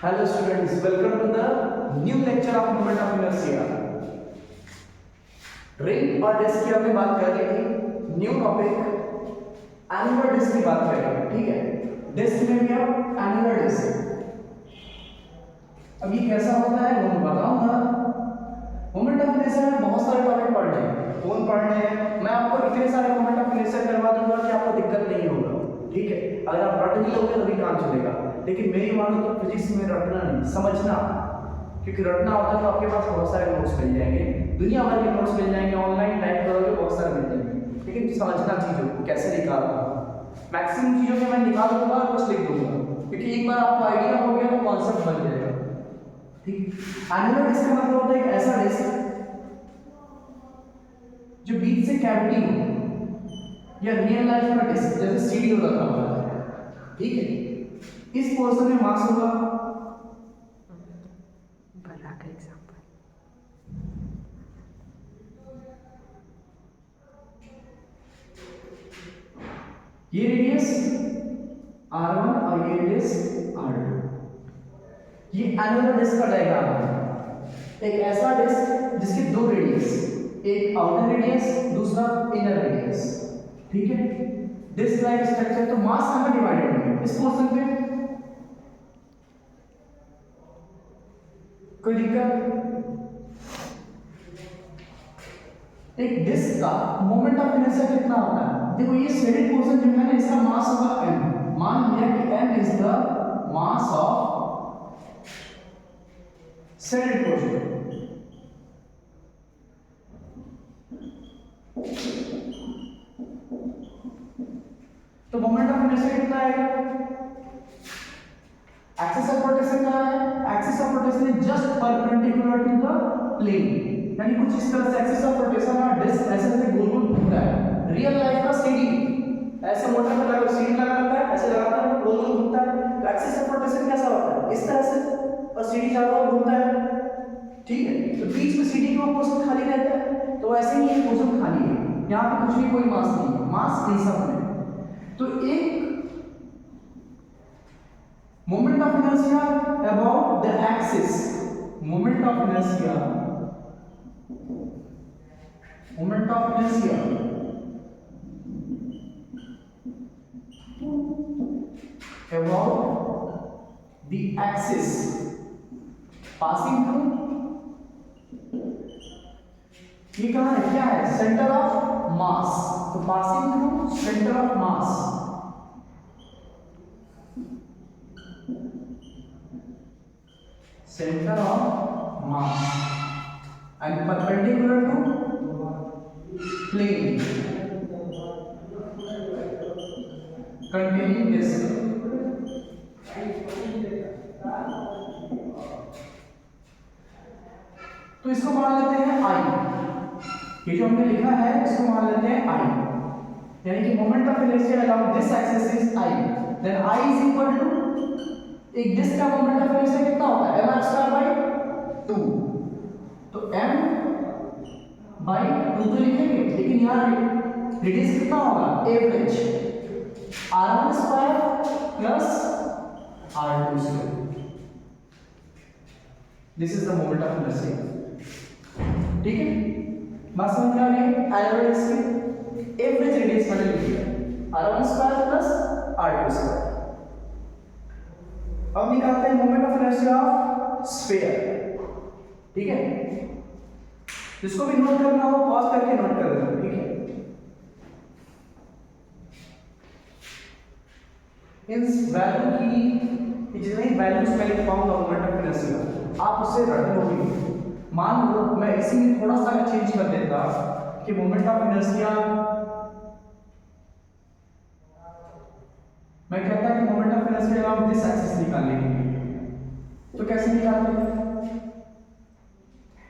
Hello students, welcome to the new lecture of moment of inertia. Ring और disc की हमने बात कर ली थी. न्यू टॉपिक एनुलर डिस्क की बात करेंगे. ठीक है, डिस्क में भी अब एनुलर डिस्क. अब ये कैसा होता है वो मैं बताऊंगा. मोमेंट ऑफ इनर्शिया में बहुत सारे टॉपिक पढ़ने हैं. कौन पढ़ने हैं? मैं आपको इतने सारे मोमेंट ऑफ इनर्शिया करवा दूंगा कि आपको दिक्कत नहीं होगा. ठीक है, अगर आप रट भी लोगे तभी काम चलेगा. लेकिन मेरी मानो तो फिजिक्स में रटना नहीं, समझना. क्योंकि रटना होता है तो आपके पास बहुत सारे नोट्स मिल जाएंगे, दुनिया भर के नोट्स मिल जाएंगे, ऑनलाइन टाइप करोगे बहुत सारे मिल जाएंगे. लेकिन समझना चीज़ों को कैसे निकालना. मैक्सिमम चीज़ों को मैं निकाल दूंगा और कुछ लिख दूंगा, क्योंकि एक बार आपको आइडिया हो गया तो कॉन्सेप्ट बन जाएगा. ठीक. एनुलर डिस्क का मतलब होता है एक ऐसा डिस्क जो बीच से कैविटी हो, या रियल लाइफ का डिस्क जैसे सीडी रखा हुआ है. ठीक है, इस पोर्शन में मास होगा. बड़ा का एग्जांपल ये रेडियस r1 और ये रेडियस r2. ये एनुलर डिस्क का डायग्राम है. एक ऐसा डिस्क जिसके दो रेडियस, एक आउटर रेडियस दूसरा इनर रेडियस. ठीक है, डिस्क लाइक स्ट्रक्चर. तो मास कहां डिवाइडेड होंगे इस पोर्शन पे. कोई दिक्कत? एक डिस्क का मोमेंट ऑफ इनर्शिया कितना होता है? देखो ये शेडेड पोर्शन जो है ना, इसका मास होगा m. मान लिया कि m is the mass of shaded portion. तो मोमेंट ऑफ इनर्शिया कितना आएगा? एक्सिस ऑफ रोटेशन क्या है? Axis of rotation is just perpendicular to the plane. यानी कुछ इस तरह से एक्सिस ऑफ रोटेशन और डिस्क ऐसे ऐसे गोल गोल घूमता है. रियल लाइफ का सीडी ऐसे मोटर में लगा, सीडी लगा रहता है, ऐसे लगाता है, गोल गोल घूमता है. तो एक्सिस ऑफ रोटेशन कैसा होता है? इस तरह से, और सीडी चारों ओर घूमता है. ठीक है, तो बीच में सीडी का पोर्शन खाली रहता है. तो ऐसे ही ये पोर्शन खाली है, यहां पे कुछ भी कोई मास नहीं है. मास इन सब में. तो एक moment of inertia about the axis, moment of inertia about the axis passing through. ये कहाँ है? क्या है? Centre of mass. तो passing through centre of mass. Center of mass and perpendicular to plane containing disk. तो इसको मान लेते हैं I. ये जो हमने लिखा है इसको मान लेते हैं I. यानी कि moment of inertia along this axis is I. Then I is equal to, एक डिस्क का मोमेंट ऑफ इनर्शिया कितना होता है? mr² 2. तो m बाई 2 तो लिखेंगे, लेकिन यहाँ रेडियस कितना होगा? Average r1² plus r2². This is the moment of inertia. ठीक है, बात समझ में आ रही है? एनुलर डिस्क की एवरेज रेडियस मैंने लिखी है r1² प्लस r2². अब निकालते हैं moment of inertia of sphere. ठीक है, जिसको भी नोट करना हो पॉज करके नोट कर देना. ठीक है, इन वैल्यू की जितनी वैल्यूज मैं लिख पाऊंगा मोमेंट ऑफ इनर्शिया, आप उससे रट लोगे. मान लो मैं इसी में थोड़ा सा चेंज कर देता कि मोमेंट ऑफ इनर्शिया, मैं कहता कि मोमेंट ऑफ इनर्शिया हम दिस एक्सिस निकालने के लिए. तो कैसे निकालते हैं?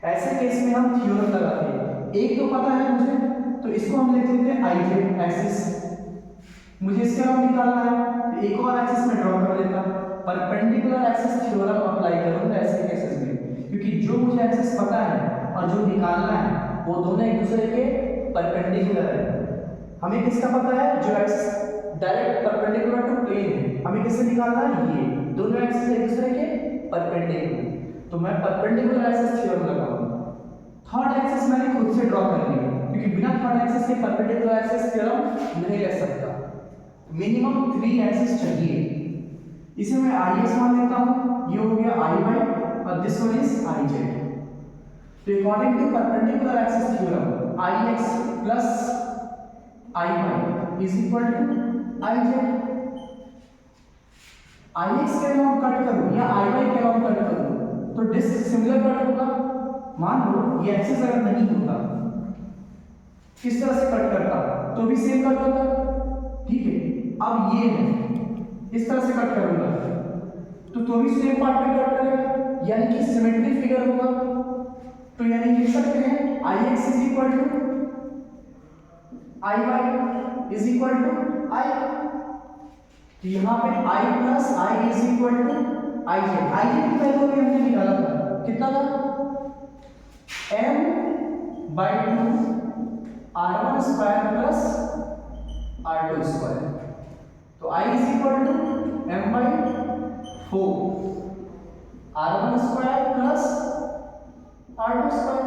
ऐसे केस में हम थ्योरम लगाते हैं. एक तो पता है मुझे, तो इसको हम लिख लेते हैं i एक्सिस. मुझे इसके अलावा निकालना है तो एक और एक्सिस में ड्रॉ कर लेता. परपेंडिकुलर एक्सिस थ्योरम अप्लाई करूंगा ऐसे केसेस में, क्योंकि जो मुझे एक्सिस पता है और जो निकालना है वो दोनों एक दूसरे के परपेंडिकुलर है. हमें किसका पता है? जो axis direct perpendicular to plane है, हमें किससे निकालना है? ये दोनों एक्सिस एक दूसरे के परपेंडिकुलर, तो मैं परपेंडिकुलर एक्सिस थ्योरम लगाऊंगा। थर्ड एक्सिस मैंने खुद से ड्रॉ कर ली है, क्योंकि बिना थर्ड एक्सिस के परपेंडिकुलर एक्सिस थ्योरम नहीं ले सकता, मिनिमम 3 एक्सिस चाहिए। इसे मैं आई एस मान लेता हूँ, ये हो गया आई वाई और this one is I Z. तो according to perpendicular axis theorem I X plus I Y is equal to I Z. I X के अलावा कट करूं या आई वाई के अलावा कट करूं तो डिस्क सिमिलर कट होगा। मान लो ये एक्सिस अगर नहीं होता, किस तरह से कट करता तो भी सेम कट होता, ठीक है। अब ये है, इस तरह से कट करूंगा तो भी सेम पार्ट में कट करेगा, यानी कि सिमेट्री फिगर होगा। तो यानी लिख सकते हैं I X is equal to I Y is equal to I. तो यहाँ पे I plus I is equal to I Z. I Z की वैल्यू भी हमने निकाला था, कितना था, m by 2 r1 square plus r2 square. तो i is equal to m by 4 r1 square plus r2 square.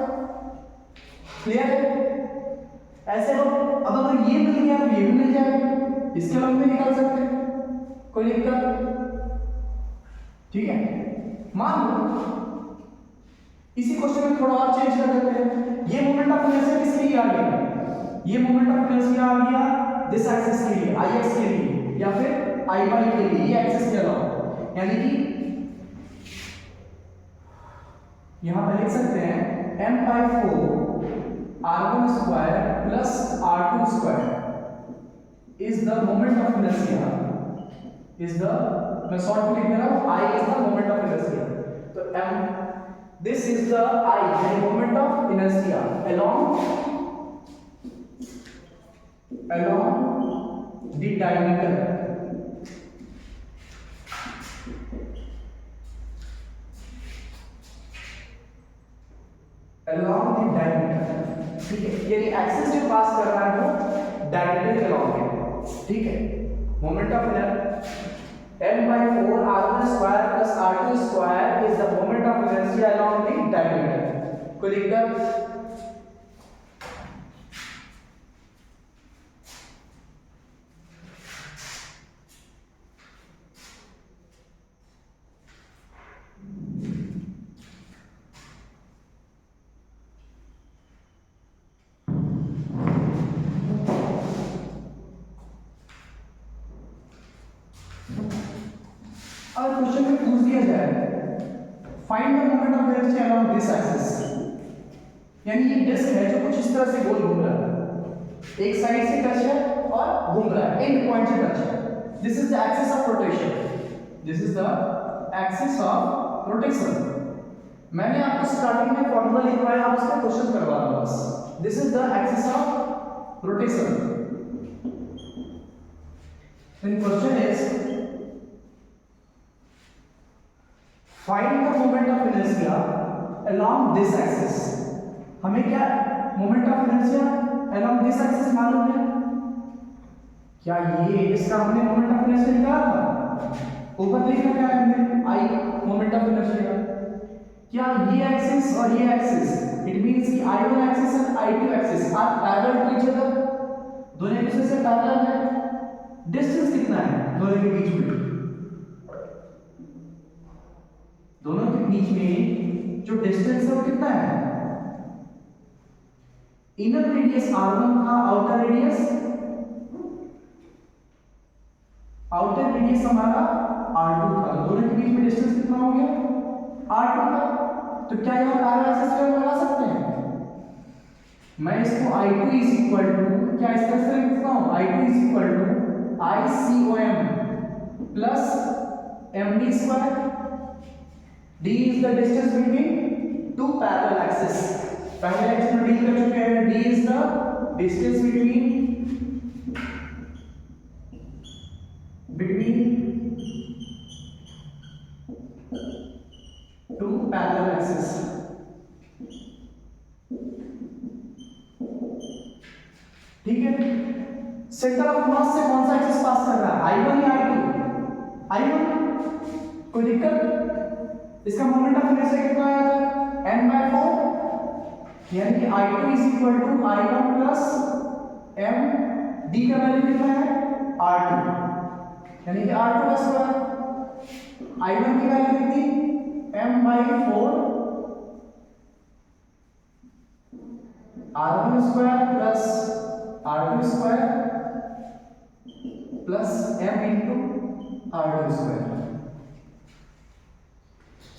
Clear है? ऐसे हो, अब अगर ये मिल गया तो ये भी मिल जाएगा, इसके अलावा भी निकाल सकते हैं, कोई दिक्कत, ठीक है। मान लो इसी क्वेश्चन में थोड़ा और चेंज कर देते हैं। ये मोमेंट ऑफ इनर्शिया किसके लिए आ गया, ये मोमेंट ऑफ इनर्शिया आ गया दिस एक्सिस के लिए, आई एक्स के लिए या फिर आई वाई के लिए, ये एक्सिस के अलावा, यानी कि यहां पर लिख सकते हैं m by 4 r1 square plus r2 square is the moment of inertia, is the, मैं शॉर्ट में लिख दे रहा हूं, I is the moment of inertia. तो m, this is the I, the moment of inertia along the diameter, along the diameter, ठीक है। यानी axis जो पास कर रहा है वो डायमीटर के अलॉन्ग है, ठीक है। Moment of inertia m by 4 r1 square plus r2 square is the moment of inertia along the diameter। कोई दिक्कत? और क्वेश्चन में पूछ दिया जाए find the moment of inertia along this axis, यानी ये डिस्क है जो कुछ इस तरह से गोल घूम रहा है, एक साइड से टच है और घूम रहा है, एंड पॉइंट से टच है। This is the axis of rotation, this is the axis of rotation. मैंने आपको स्टार्टिंग में फॉर्मूला लिखवाया, आप उसका क्वेश्चन करवा रहा हूं बस। This is the axis of rotation. Then question is find the moment of inertia along this axis. हमें क्या moment of inertia along this axis मालूम है? क्या ये इसका हमने मोमेंट ऑफ इनर्शिया निकाला था? ऊपर लिखा क्या है हमने, आई मोमेंट ऑफ इनर्शिया। क्या ये एक्सिस और ये एक्सिस, इट मींस कि i1 एक्सिस और i2 axis are parallel to each other, दोनों एक दूसरे से पैरेलल है। डिस्टेंस कितना है दोनों के बीच में? दोनों के बीच में जो डिस्टेंस है वो कितना है? इनर रेडियस r1 था, आउटर रेडियस हमारा r2 था, दोनों के बीच में डिस्टेंस कितना हो गया? r2 था। तो क्या यहां पैरेलल एक्सिस पे लगा सकते हैं? मैं इसको i2 इज इक्वल टू, क्या इस तरह से लिखता हूं, i2 is equal to ICOM plus md square. d is the distance between two parallel axes। पहले लेक्चर में डील कर चुके हैं, d is the distance between two parallel axes। ठीक है। सेंटर ऑफ मास से कौन सा एक्सिस पास कर रहा है, i1 या i2? i1। कोई दिक्कत? इसका मोमेंट ऑफ इनर्शिया कितना आया था m/4, यानी कि I2 is equal to I1 plus m, d का वैल्यू कितना है R2, यानी कि R2 का स्क्वायर, I1 की वैल्यू कितनी m/4 R1 square plus R2 square plus m into R2 square.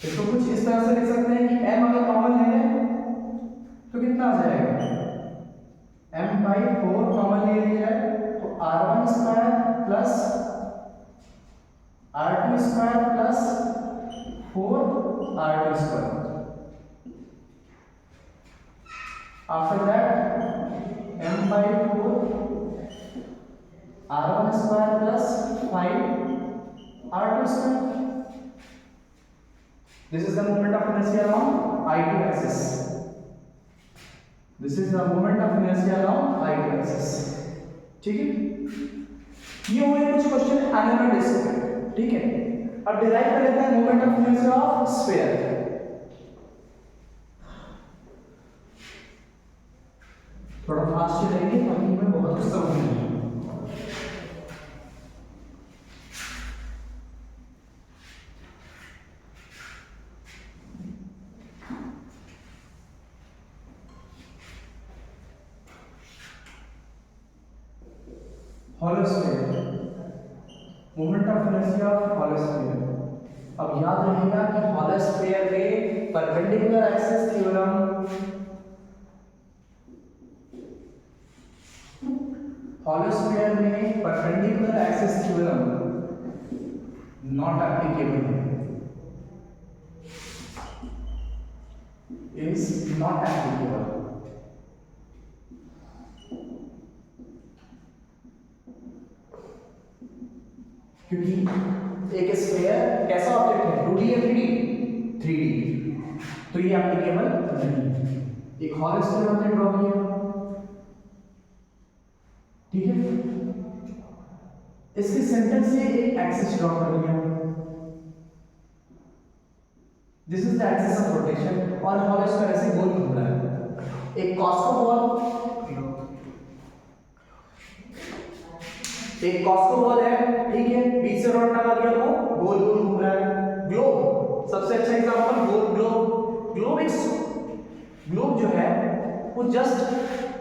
इसको कुछ इस तरह से लिख सकते हैं कि m अगर कॉमन ले लें तो कितना आ जाएगा m/4 कॉमन ले लिया जाए तो R1 square plus R2 square plus 4 R2 square. After that m/4 R1 square plus 5 R2 square. This is the moment of inertia along I2 axis. This is the moment of inertia along I2 axis. ठीक है, ये हुए कुछ question annular disc के, ठीक है। अब derive कर लेते हैं moment of inertia of sphere. थोड़ा फास्ट चलेंगे ताकि हमें बहुत कुछ समझ में आए। Hollow sphere, moment of inertia of hollow sphere. अब याद रहेगा कि हॉलो स्फीयर में perpendicular axis theorem, hollow sphere में perpendicular axis theorem not applicable है, इज नॉट एप्लीकेबल। क्योंकि एक स्फीयर कैसा ऑब्जेक्ट है, 2D या 3D? 3D, तो ये एप्लीकेबल नहीं। एक हॉलो स्फीयर हमने ड्रॉ किया, ठीक है, इसके सेंटर से एक एक्सिस ड्रॉ कर लिया, this is the axis of rotation, और हॉलो स्फीयर ऐसे गोल घूम रहा है। एक कॉस्को बॉल है, ठीक है, बीच से रॉड लगा दिया तो गोल गोल घूम रहा है। ग्लोब सबसे अच्छा एग्जांपल, ग्लोब जो है वो जस्ट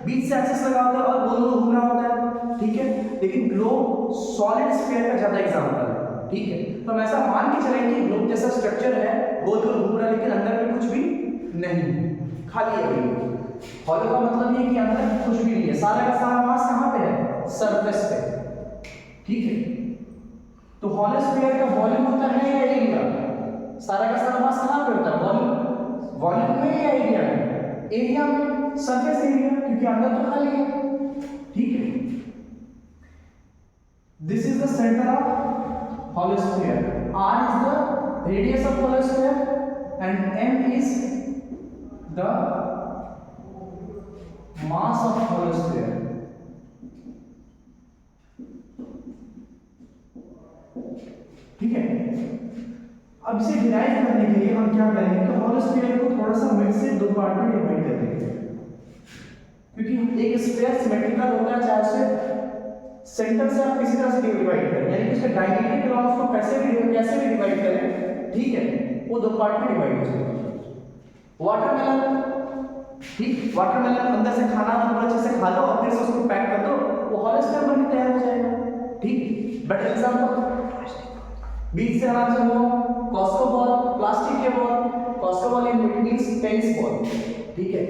बीच से एक्सिस लगा होता है और गोल गोल घूम रहा होता है, ठीक है। लेकिन ग्लोब सॉलिड स्फीयर का ज्यादा एग्जांपल है, ठीक है। तो हम ऐसा मान के चलें कि ग्लोब जैसा स्ट्रक्चर है, गोल गोल घूम रहा है, लेकिन अंदर में कुछ भी नहीं, खाली है। हॉलो का मतलब ये कि अंदर कुछ भी नहीं है, सारा का सारा मास कहां पे है, सरफेस पे, ठीक है। तो हॉलो स्फीयर का वॉल्यूम होता है या एरिया? सारा का सारा मास कहां पे होता है, वॉल्यूम में या एरिया में? एरिया में, सरफेस एरिया, क्योंकि अंदर तो खाली है, ठीक है। This is the centre of hollow sphere, r is the radius of hollow sphere and m is the mass of hollow sphere. ठीक है, अब इसे डिराइव करने के लिए हम क्या करेंगे, तो हॉलो स्फीयर को थोड़ा सा मिड से दो पार्ट में डिवाइड कर देंगे, क्योंकि एक स्फीयर सिमेट्रिकल होता है, चाहे उसे सेंटर से आप किसी तरह से डिवाइड करें, यानी कि उसके डायमीटर के अलावा उसको कैसे भी डिवाइड करें, ठीक है, वो दो पार्ट में डिवाइड हो जाएगा। वाटरमेलन, ठीक, वाटरमेलन अंदर से खाना पूरा अच्छे से खा लो और फिर से उसको पैक कर दो, वो हॉलो स्फीयर बन के तैयार हो जाएगा, ठीक। बेटर एग्जांपल, बीच से आराम से वो कॉस्को बॉल, प्लास्टिक के ball, Cosco ball in means tennis ball, ठीक है।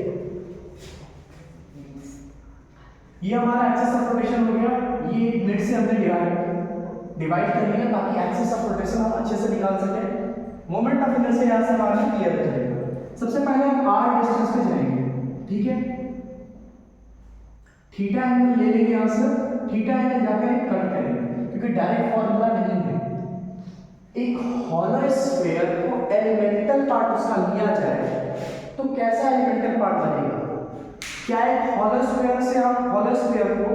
ये हमारा एक्सिस ऑफ रोटेशन हो गया, ये मिड से हमने डिवाइड कर लिया ताकि एक्सिस ऑफ रोटेशन हम अच्छे से निकाल सके। मोमेंट ऑफ इनर्शिया यहां से हमारा क्लियर हो जाएगा। सबसे पहले हम r डिस्टेंस पे जाएंगे, ठीक है, थीटा एंगल ले लेंगे, यहां से थीटा एंगल जाकर कट करेंगे, क्योंकि डायरेक्ट फॉर्मूला नहीं है। एक हॉलो स्फीयर को एलिमेंटल पार्ट उसका लिया जाए तो कैसा एलिमेंटल पार्ट बनेगा? क्या एक हॉलो स्फीयर से हम हॉलो स्फीयर को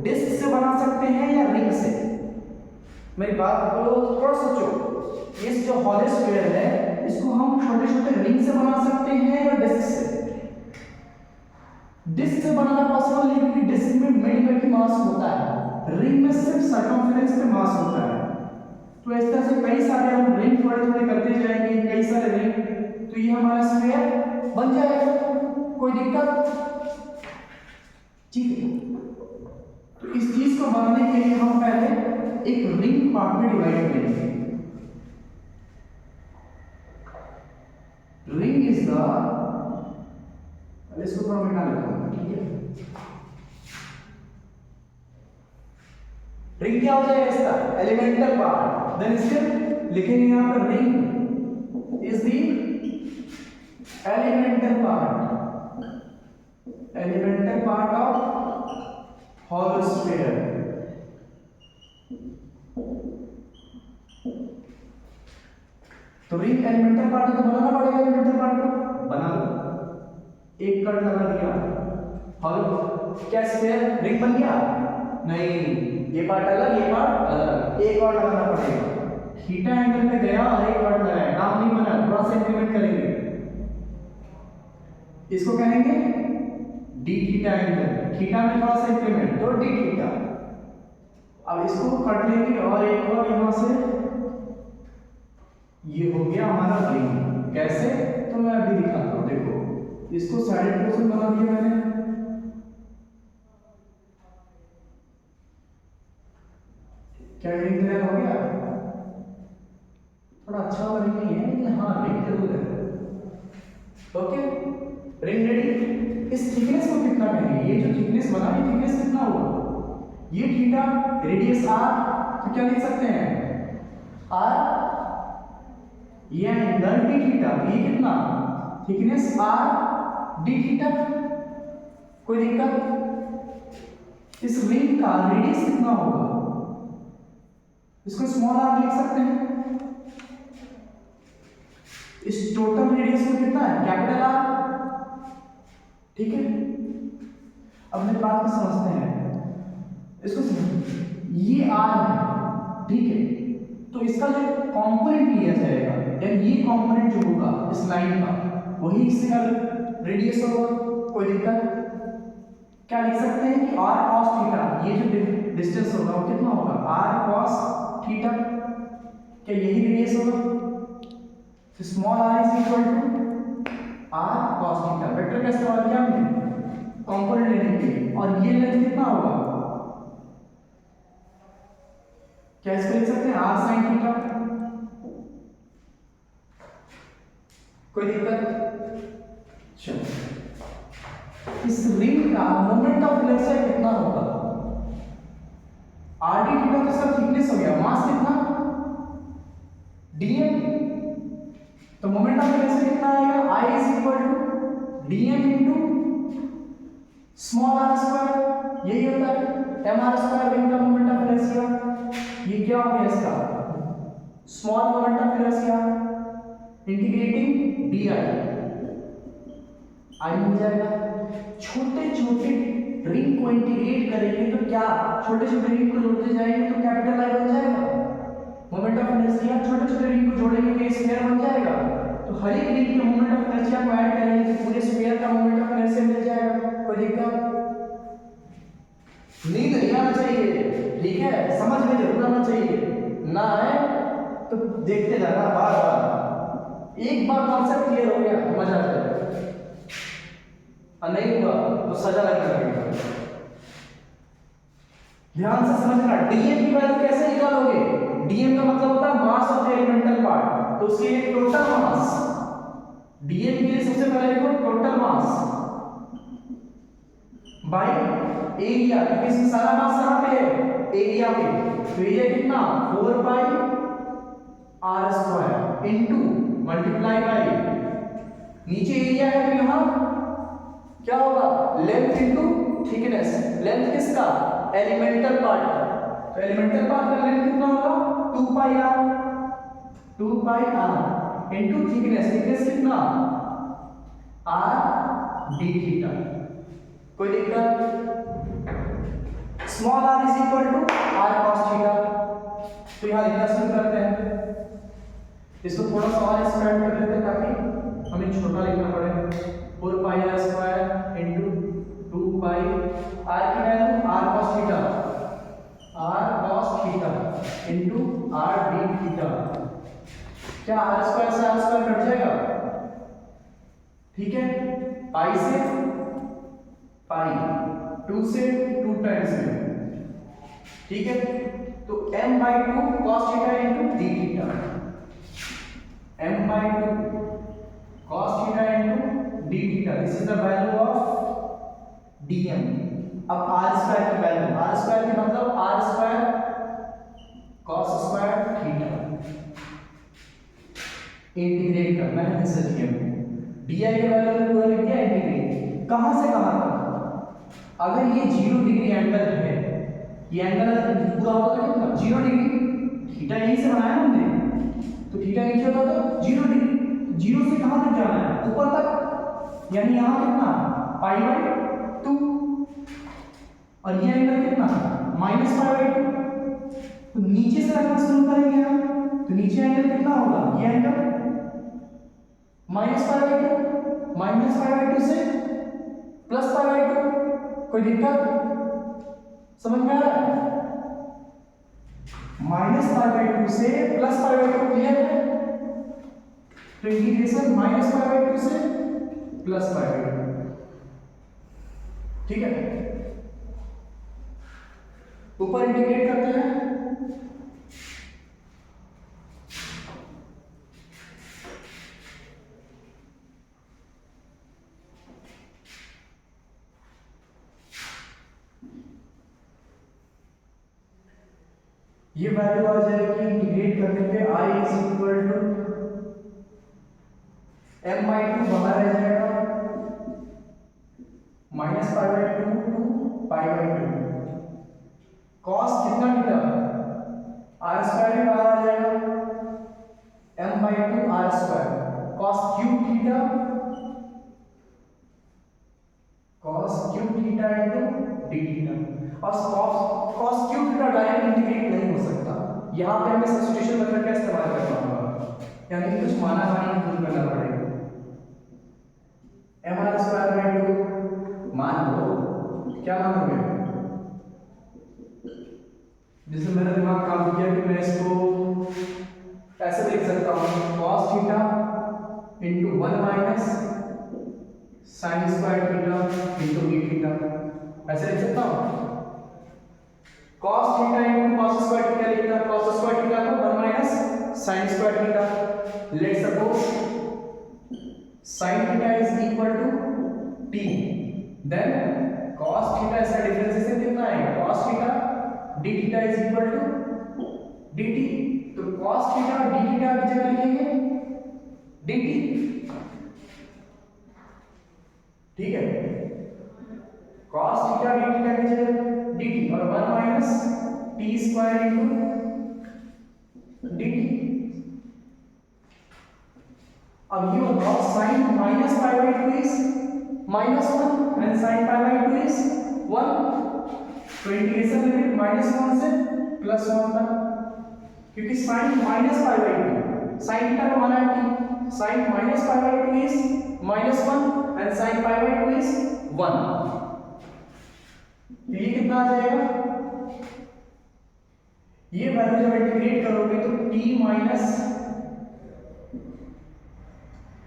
डिस्क से बना सकते हैं या रिंग से? मेरी बात को थोड़ा सोचो, इस जो हॉलो स्फीयर है इसको इसको हम छोटे छोटे रिंग से बना सकते हैं या डिस्क से। डिस्क से बनाना पॉसिबल नहीं क्योंकि डिस्क में मिड में भी मास होता है, रिंग में सिर्फ सर्कमफेरेंस पे मास होता है। तो इस तरह से कई सारे हम रिंग थोड़े थोड़े करते जाएंगे, कई सारे रिंग, तो ये हमारा स्फीयर बन जाएगा, कोई दिक्कत? ठीक है। तो इस चीज को बनाने के लिए हम पहले एक रिंग पार्ट में डिवाइड करेंगे। रिंग इज द, इसको थोड़ा मिटा लेता हूं, ठीक है। रिंग क्या हो जाएगा इसका? Elemental part. देन इसके लिखेंगे यहां पर ring is the elemental part of hollow sphere। तो रिंग एलिमेंटल पार्ट है तो बनाना पड़ेगा, एलिमेंटल पार्ट को बना लो, एक कट लगा दिया, हॉलो क्या स्फीयर रिंग बन गया? नहीं, ये पार्ट अलग, ये पार्ट अलग, एक और लगाना पड़ेगा। थीटा एंगल पे गया और एक पार्ट लगाया, काम नहीं बना, थोड़ा सा इंक्रीमेंट करेंगे, इसको कहेंगे डी थीटा एंगल, थीटा में थोड़ा सा इंक्रीमेंट तो डी थीटा। अब इसको कट लेंगे और एक और यहां से, ये हो गया हमारा रिंग। कैसे? तो मैं अभी दिखाता हूं, देखो इसको साइडेड पोर्शन बना दिया मैंने, क्या रिंग तैयार हो गया? थोड़ा अच्छा वाला रिंग नहीं है लेकिन हाँ रिंग जरूर है। Okay, ring ready. इस थिकनेस को कितना कहेंगे? ये जो थिकनेस बना, ये थिकनेस कितना होगा? ये थीटा, रेडियस आर, तो क्या लिख सकते हैं? आर, ये एंगल डी थीटा, ये कितना? Thickness are D theta. कोई दिक्कत? इस रिंग का रेडियस कितना होगा? इसको स्मॉल आर लिख सकते हैं। इस टोटल रेडियस को कितना है? Capital R. ठीक है, अब मेरी बात को समझते हैं, इसको समझिए, ये आर है, ठीक है, तो इसका जो कंपोनेंट लिया जाएगा, यानी ये कंपोनेंट जो होगा इस लाइन का, वही इसका रेडियस होगा। कोई दिक्कत? क्या लिख सकते हैं कि r cos थीटा, ये जो डिस्टेंस होगा वो कितना होगा? r cos theta. क्या यही रेडियस होगा? तो small r is equal to r cos theta. Vector का इस्तेमाल किया हमने कंपोनेंट लेने के लिए, और ये लेंथ कितना होगा? क्या इसको लिख सकते हैं r sin थीटा। कोई दिक्कत? चलो, इस रिंग का मोमेंट ऑफ इनर्शिया कितना होगा? आर डी थीटा, तो इसका थिकनेस हो गया, मास कितना? dm, तो मोमेंट ऑफ इनर्शिया कितना आएगा? I is equal to dm into small r square, यही होता है mr स्क्वायर रिंग का मोमेंट ऑफ इनर्शिया। ये क्या हो गया इसका? Small moment of inertia integrating di, I मिल जाएगा। छोटे छोटे रिंग को इंटीग्रेट करेंगे तो क्या, छोटे छोटे रिंग को जोड़ते जाएंगे तो कैपिटल आई बन जाएगा। मोमेंट ऑफ इनर्शिया, छोटे छोटे रिंग को जोड़ेंगे तो स्फीयर बन जाएगा। तो हर एक रिंग के मोमेंट ऑफ इनर्शिया को ऐड करेंगे तो पूरे स्फीयर का मोमेंट ऑफ इनर्शिया मिल जाएगा। कोई दिक्कत? नींद नहीं आना चाहिए, ठीक है, समझ में जरूर आना चाहिए, ना आए तो देखते जाना बार बार, एक बार कॉन्सेप्ट क्लियर हो गया तो मजा आ जाएगा, और नहीं हुआ तो सजा लगने लगेगा। ध्यान से समझना, डीएम की वैल्यू कैसे निकालोगे? डीएम का मतलब होता है mass of the elemental part, तो उसके लिए टोटल मास, डीएम के लिए सबसे पहले लिखो टोटल मास बाय एरिया, क्योंकि इसमें सारा मास कहां पे है? एरिया पे। तो एरिया कितना? 4 pi r square into multiply by, नीचे एरिया है तो यहां क्या होगा? Length into thickness. लेंथ किसका? एलिमेंटल पार्ट का। तो एलिमेंटल पार्ट का लेंथ कितना होगा? 2 pi r into thickness. Thickness कितना? r d theta. कोई दिक्कत? Small r is equal to r cos theta. तो यहां लिखना शुरू करते हैं। इसको थोड़ा सा और एक्सपेंड कर लेते हैं ताकि हमें छोटा लिखना पड़े। 4 pi R square into 2 pi R की value R cos theta into R D theta. क्या आर स्क्वायर से आर स्क्वायर कट जाएगा? ठीक है, पाई से पाई, 2 से 2 टाइम्स में, ठीक है। तो m/2 cos theta into d theta, m/2 cos theta into d theta, this is the value of dm। अब r स्क्वायर की वैल्यू, r स्क्वायर की मतलब r square cos square theta, integrate करना है दिस इज dm। di की value में पूरा लिख दिया, इंटीग्रेट कहां से कहां तक। अगर ये 0 डिग्री एंगल है, ये एंगल पूरा होता है कितना? 0 डिग्री। थीटा यहीं से बनाया हमने, तो थीटा नीचे होता तो 0 डिग्री। 0 से कहां तक जाना है? ऊपर तक, यानी यहां कितना? π/2। और ये एंगल कितना? -π/2। तो नीचे से रखना शुरू करेंगे हम, तो नीचे एंगल कितना होगा? ये एंगल -π/2, -π/2 से +π/2। कोई दिक्कत समझ में आ रहा है? -π/2 से +π/2 क्लियर है? तो इंटीग्रेशन -π/2 से +π/2, ठीक है। ऊपर इंटीग्रेट करते हैं, ये वैल्यू आ जाएगी इंटीग्रेट करने पे i is equal to m/2 बाहर रह जाएगा, -π/2 टू π/2। cos कितना थीटा? r स्क्वायर भी बाहर आ जाएगा, m/2 r square. cos cube theta, cos cube theta into d theta. और cos cube theta direct integrate नहीं हो सकता, यहां पे हमें सब्स्टिट्यूशन मेथड का इस्तेमाल करना होगा, यानी कुछ माना मानी दूर करना पड़ेगा। mr² मान लो, क्या मानोगे? जैसे मेरा दिमाग काम किया कि मैं इसको ऐसे लिख सकता हूं, cos theta into 1 minus sine square theta into d theta, ऐसे लिख सकता हूं। cos theta into cos square theta लिखता है, cos स्क्वायर थीटा को 1 minus sine square theta. Let suppose sin theta is equal to t, then cos theta, इसका differentiation कितना आएगा? cos theta d theta is equal to dt। तो cos theta और d theta की जगह लिखेंगे dt, ठीक है। cos थीटा d थीटा की जगह dt और 1 minus t square into dt। अब ये बताओ sin -π/2 is -1 and sin π/2 is 1, तो इंटीग्रेशन लिमिट -1 से +1 तक, क्योंकि sin -π/2, sin थीटा का मान है t, sin -π/2 is -1 and sin π/2 is 1। ये कितना आ जाएगा? ये वैल्यू जब इंटीग्रेट करोगे तो t minus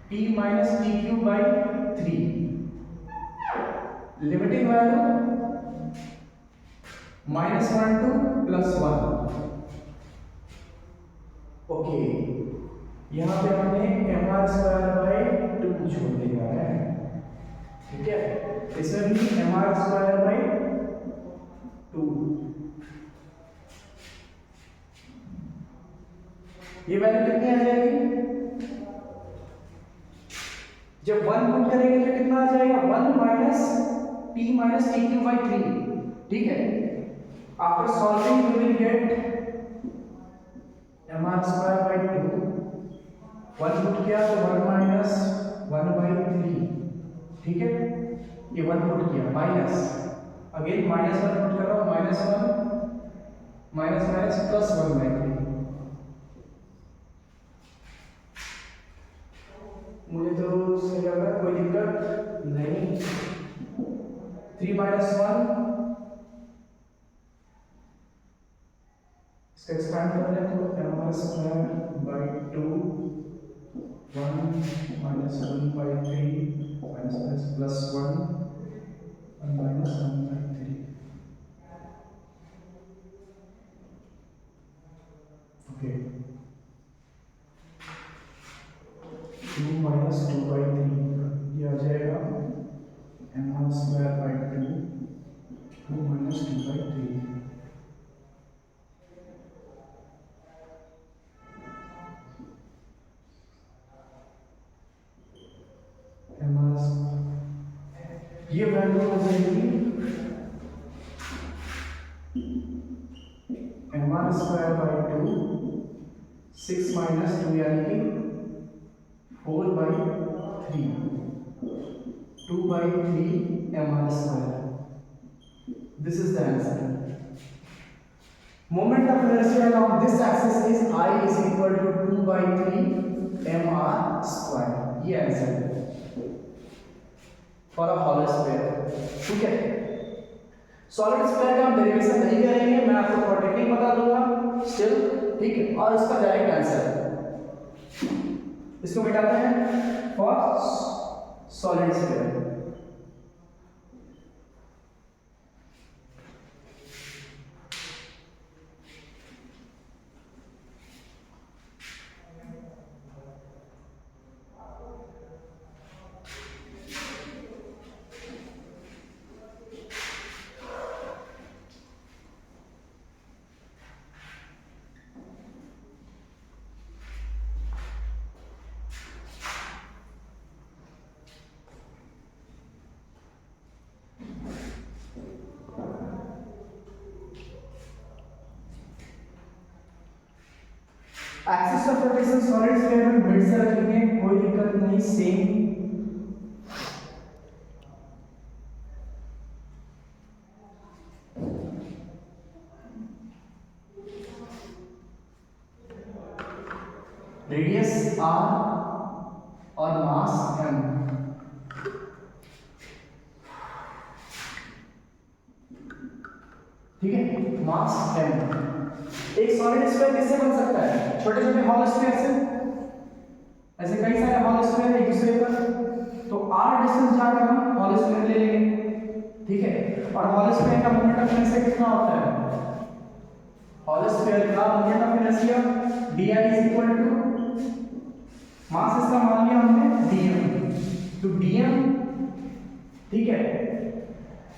t³/3, limiting value -1 to +1। Okay, यहां पे हमने mr² छोड़ दिया है, ठीक है। इसमें भी mr² ये वैल्यू कितनी आ जाएगी? जब 1 पुट करेंगे तो कितना आ जाएगा? 1 माइनस t³/3, ठीक है। After solving you will get mr²/2, 1 put किया तो 1 माइनस 1/3, ठीक है। ये 1 पुट किया, माइनस अगेन -1 पुट कर रहा हूं, -1 माइनस +1/3, मुझे तो सही लग रहा है, कोई दिक्कत नहीं। 3 माइनस 1, इसका एक्सपेंड कर लें तो m square by 2 1 minus 1 by 3 minus plus 1 और minus 1 by 3। Okay, 2 minus 2 by 3 ये आ जाएगा m square by 2 2 minus 2 by 3। ये वैल्यू हो जाएगी m स्क्वायर बाई 2 6 माइनस 2 यानी कि 4 by 3 2 by 3 m square. This is the answer. Moment of inertia along this axis is I is equal to 2 by 3 mr square। ये answer है for a hollow sphere. ठीक है, solid sphere का हम derivation नहीं करेंगे, मैं आपको थोड़ा टेक्निक बता दूंगा स्टिल। ठीक है, और इसका डायरेक्ट आंसर इसको मिटाते हैं for solid sphere. Axis of rotation solid sphere में मिड से रखेंगे, कोई दिक्कत नहीं, सेम। रेडियस r और मास m। ठीक है, मास m। एक सॉलिड स्फीयर किससे बन सकता है? छोटे छोटे हॉलो स्फीयर से। ऐसे कई सारे हॉलो स्फीयर एक दूसरे पर, तो r डिस्टेंस जाकर हम हॉलो स्फीयर ले लेंगे। ठीक है, और हॉलो स्फीयर का मोमेंट ऑफ इनर्शिया कितना होता है? हॉलो स्फीयर का moment of inertia di is equal to mass, इसका मान लिया हमने dm, तो dm। ठीक है,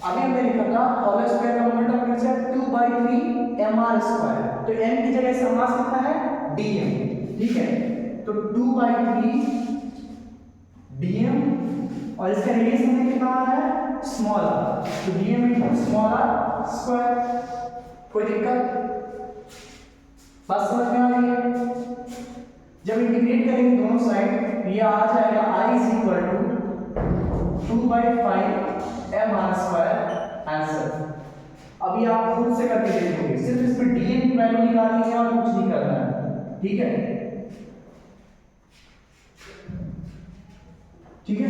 अभी हमने लिखा था हॉलो स्फीयर का moment of inertia 2 by 3 mr square, तो m की जगह इसका मास कितना है? dm। ठीक है, तो 2 by 3 dm और इसका रेडियस हमने कितना आ रहा है? स्मॉल r, तो dm into small r square. कोई दिक्कत? बात समझ में आ रही है? जब इंटीग्रेट करेंगे दोनों साइड, ये आ जाएगा i is equal to 2 by 5 mr square answer. अभी आप खुद से करके देखोगे, सिर्फ इसमें dm की वैल्यू निकालनी है और कुछ नहीं करना है। ठीक है, ठीक है।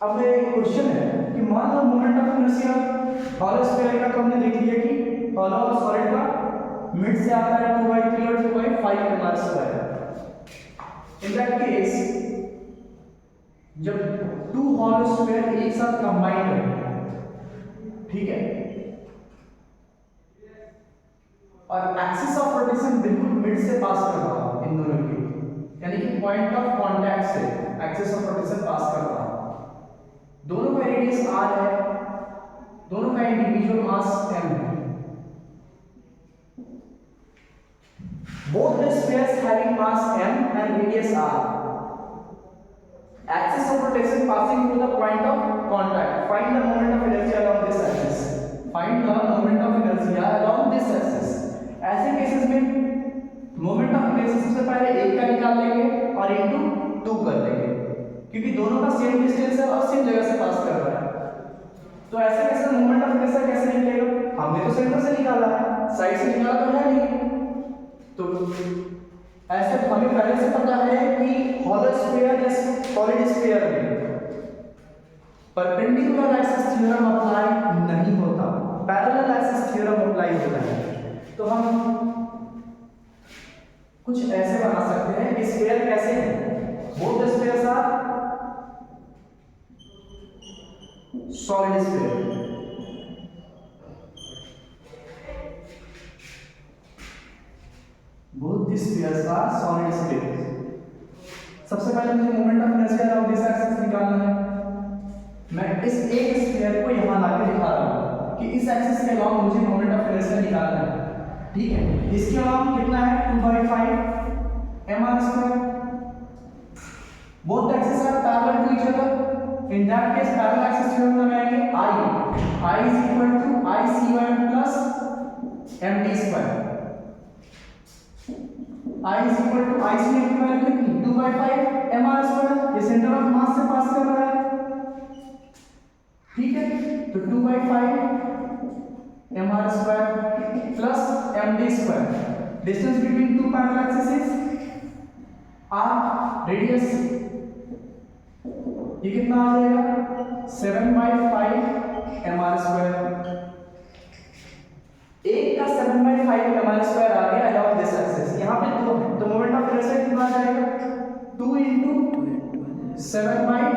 अब मेरा एक क्वेश्चन है कि मान लो moment of inertia hollow sphere का, तो हमने देख लिया कि हॉलो और सॉलिड का मिड से आता है 2 by 3 और 2 by 5 mr square. In that case जब 2 हॉलो स्फीयर एक साथ कंबाइंड है, ठीक है, और एक्सिस ऑफ रोटेशन बिल्कुल मिड से पास कर रहा हूं इन दोनों के, यानी कि पॉइंट ऑफ कांटेक्ट से एक्सिस ऑफ रोटेशन पास कर रहा हूं। दोनों का रेडियस r है, दोनों का इंडिविजुअल मास m है। both the spheres having mass m and radius r, axis of rotation passing through the point of contact, find the moment of inertia along this axis, find the moment of inertia along this axis। ऐसे cases में moment of inertia सबसे पहले एक का निकाल लेंगे और into 2 कर देंगे, क्योंकि दोनों का सेम डिस्टेंस है और सेम जगह से पास कर रहा है। तो ऐसे कैसे मोमेंट ऑफ इनर्शिया कैसे निकलेगा? हमने तो सेंटर से निकाला है, साइड से निकाला तो है नहीं। तो ऐसे हमें पहले से पता है कि हॉलो स्फीयर या सॉलिड स्फीयर में परपेंडिकुलर एक्सिस थ्योरम अप्लाई नहीं होता, पैरेलल एक्सिस थ्योरम अप्लाई होता है। तो हम कुछ ऐसे बना सकते हैं कि स्फीयर कैसे है, both the spheres are solid sphere. Both the spheres are solid sphere. सबसे पहले मुझे moment of inertia of this axis निकालना है। मैं इस एक स्फीयर को यहां लाके दिखा रहा हूं कि इस एक्सिस के अलॉन्ग मुझे मोमेंट ऑफ इनर्शिया निकालना है, ठीक है। इसके अलॉन्ग कितना है 2/5 mr²। Both axis are parallel to each other. In that case parallel axis theorem लगाएंगे I is equal to IC1 plus md²। I is equal to IC1 की वैल्यू कितनी 2/5 mr²। ये सेंटर ऑफ मास से पास कर रहा है, ठीक है। तो 2/5 mr² plus md²। Distance between two parallel axis r, radius ये कितना आ जाएगा 7/5 mr²। एक का 7/5 mr² आ गया अलॉन्ग दिस एक्सिस। यहां पे दो है तो मोमेंट ऑफ इनर्शिया कितना आ जाएगा 2 × 7/5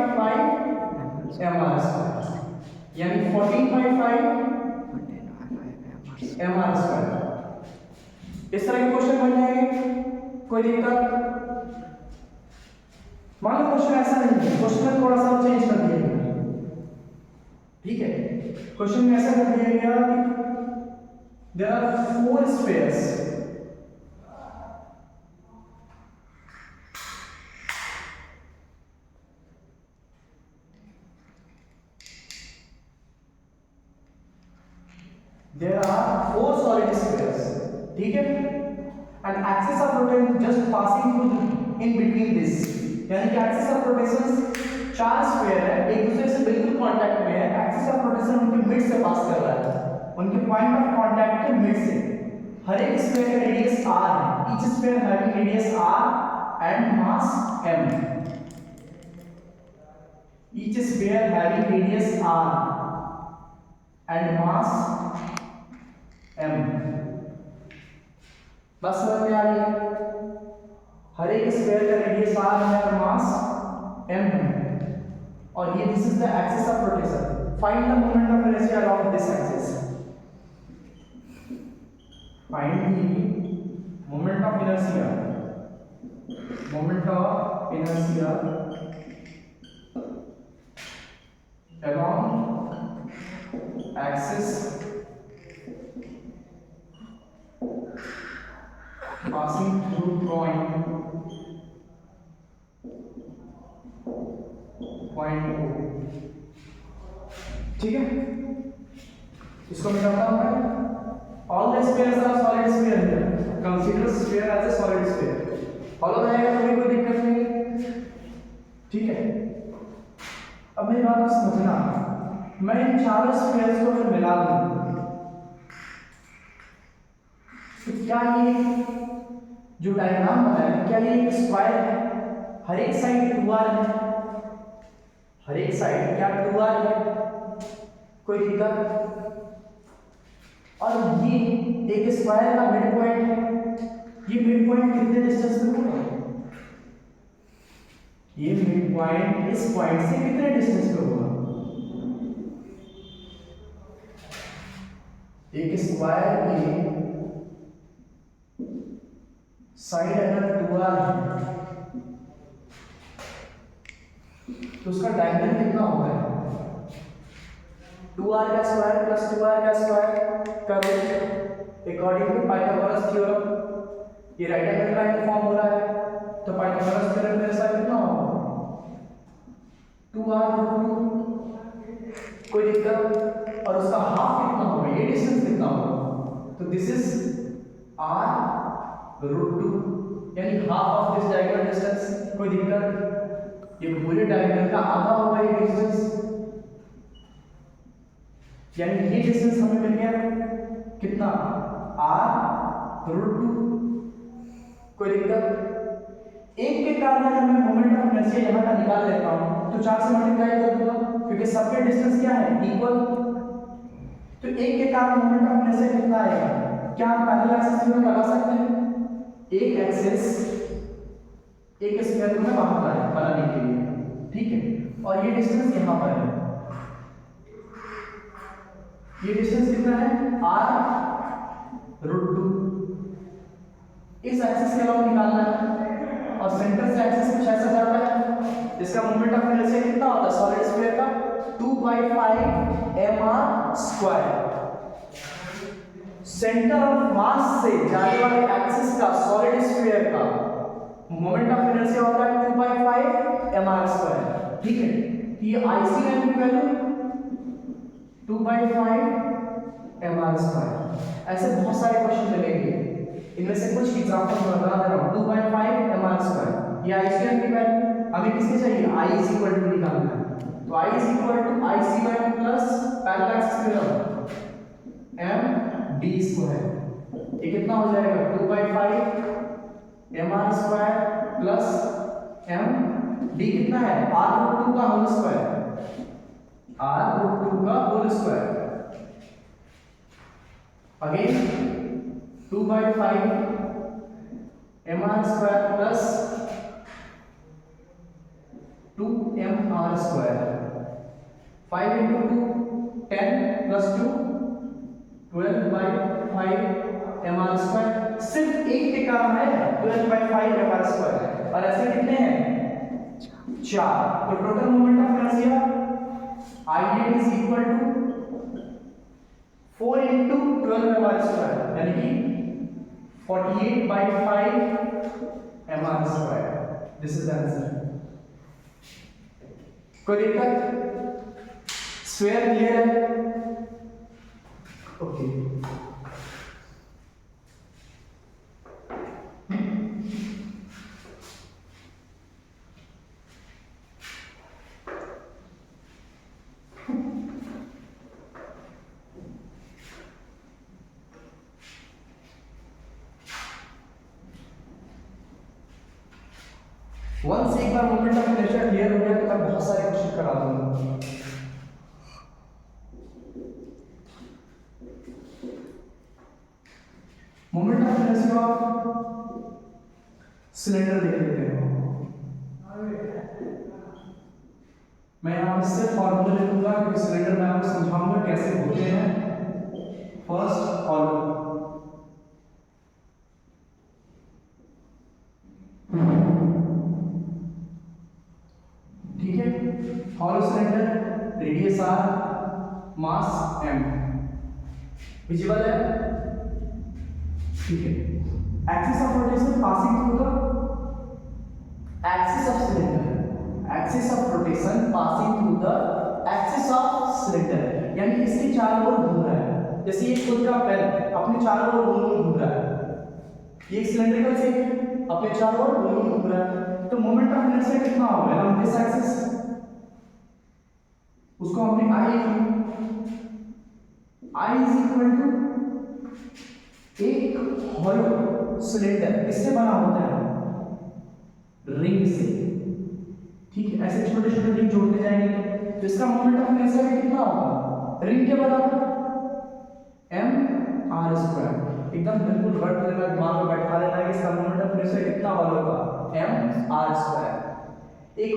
mr², यानी 14/5 mr²। इस तरह के क्वेश्चन बन जाएंगे, कोई दिक्कत? मान लो क्वेश्चन ऐसा नहीं है, क्वेश्चन में थोड़ा सा चेंज कर दिया गया, ठीक है। क्वेश्चन में ऐसा कर दिया गया कि there are 4 spheres, there are 4 solid spheres, ठीक है। and axis of rotation just passing through in between this, यानी कि axis of rotation 4 स्फीयर है, एक दूसरे से बिल्कुल कांटेक्ट में है। axis of rotation उनके मिड से पास कर रहा है, उनके पॉइंट ऑफ कांटेक्ट के मिड से। हर एक स्फीयर का रेडियस r है, each sphere having radius r and mass m। each sphere having radius r and mass m। बस समझ में आ रही है? हर एक स्फीयर का रेडियस r है और मास m है, और ये this is the axis of rotation. Find the moment of inertia along this axis. Find the moment of inertia, moment of inertia along axis passing through point O, ठीक है। इसको मैं करता हूं मैं, all the spheres are solid sphere here, consider sphere as a solid sphere। Follow रहेगा तो कोई दिक्कत नहीं, ठीक है। अब मेरी बात को समझना, मैं इन चारों स्फीयर्स को फिर मिला दूंगा, तो क्या ये जो डायग्राम बना है क्या ये एक स्क्वायर है? हर एक साइड 2r है, हर एक साइड क्या 2r है, कोई दिक्कत? और ये एक स्क्वायर का मिड पॉइंट है, ये मिड पॉइंट कितने डिस्टेंस पे होगा? ये मिड पॉइंट इस पॉइंट से कितने डिस्टेंस पे होगा? एक स्क्वायर की साइड अगर 2r है तो उसका डायमीटर कितना होगा? 2r का स्क्वायर प्लस 2r का स्क्वायर करो अकॉर्डिंग टू पाइथागोरस थ्योरम। ये राइट एंगल ट्रायंगल फॉर्म हो रहा है, तो पाइथागोरस थ्योरम के साथ कितना होगा 2r√2, कोई दिक्कत? और उसका हाफ कितना होगा, ये डिस्टेंस कितना होगा? तो दिस इज r√2, यानी half of this diagonal distance, कोई दिक्कत? ये पूरे डायगोनल का आधा होगा ये डिस्टेंस, यानी ये डिस्टेंस हमें मिल गया कितना r√2। कोई दिक्कत? एक के कारण अगर मैं मोमेंट ऑफ इनर्शिया यहाँ का निकाल लेता हूँ तो 4 से मल्टीप्लाई कर दूंगा क्योंकि सबके डिस्टेंस क्या है, इक्वल। तो एक के कारण मोमेंट ऑफ इनर्शिया कितना आएगा? क्या हम पैरेलल एक्सिस में लगा सकते हैं? एक एक्सिस एक स्क्वायर को मैं बाहर बनाने के लिए, ठीक है। और ये डिस्टेंस यहाँ पर है, ये डिस्टेंस कितना है? r√2। इस एक्सिस के अलावा निकालना है और सेंटर से एक्सिस कुछ ऐसा जाता है, इसका मोमेंट ऑफ इनर्शिया कितना होता है सॉलिड स्फीयर का? 2/5 mr²। सेंटर ऑफ मास से जाने वाले एक्सिस का सॉलिड स्फीयर का मोमेंट ऑफ इनर्शिया होता है 2/5 mr², ठीक है। ये आईसी लाइन की वैल्यू 2/5 mr²। ऐसे बहुत सारे क्वेश्चन मिलेंगे, इनमें से कुछ एग्जांपल मैं बता दे रहा हूं। 2/5 mr², ये आईसी लाइन की वैल्यू हमें किसके चाहिए? I इज इक्वल टू निकालना है, तो I is equal to IC/2 plus parallel axis में md²। ये कितना हो जाएगा? 2/5 mr² प्लस md कितना है? r√2 का होल स्क्वायर, r√2 का whole square. Again 2/5 mr² plus 2mr²। 5 into 2 10 plus 2 12/5 mr²। सिर्फ एक के कारण है 12/5 mr², और ऐसे कितने हैं? 4। तो total moment of inertia I is equal to 4 into 12 mr², यानी कि 48/5 mr²। This is answer. कोई दिक्कत? स्क्वायर क्लियर है? ओके। वंस एक बार मोमेंट ऑफ इनर्शिया क्लियर हो गया तो मैं बहुत सारे क्वेश्चन करा दूंगा। मोमेंट ऑफ इनर्शिया सिलेंडर देख लेते हैं। मैं यहां पे सिर्फ फॉर्मूला लिखूंगा क्योंकि सिलेंडर मैं आपको समझाऊंगा कैसे होते हैं। फर्स्ट फॉर्मूला, ठीक है। हॉलो सिलेंडर, रेडियस r, मास m, विजिबल है, ठीक है। Axis of rotation passing through the axis of cylinder, axis of rotation passing through the axis of cylinder, यानी इसके चारों ओर घूम रहा है। जैसे ये खुद का पेन अपने चारों ओर गोल घूम रहा है, ये सिलेंड्रिकल शेप अपने चारों ओर गोल घूम रहा है। तो मोमेंट ऑफ इनर्शिया कितना होगा? हम दिस एक्सिस, उसको हमने I इज इक्वल टू एक हॉलो सिलेंडर, किससे बना होता है? रिंग से, ठीक है। ऐसे छोटे छोटे रिंग जोड़ते जाएंगे तो इसका मोमेंट ऑफ इनर्शिया कितना होगा? रिंग के बराबर mr²। एकदम बिल्कुल रट लेना, दिमाग में बैठा लेना कि इसका मोमेंट ऑफ इनर्शिया कितना होगा? mr²। एक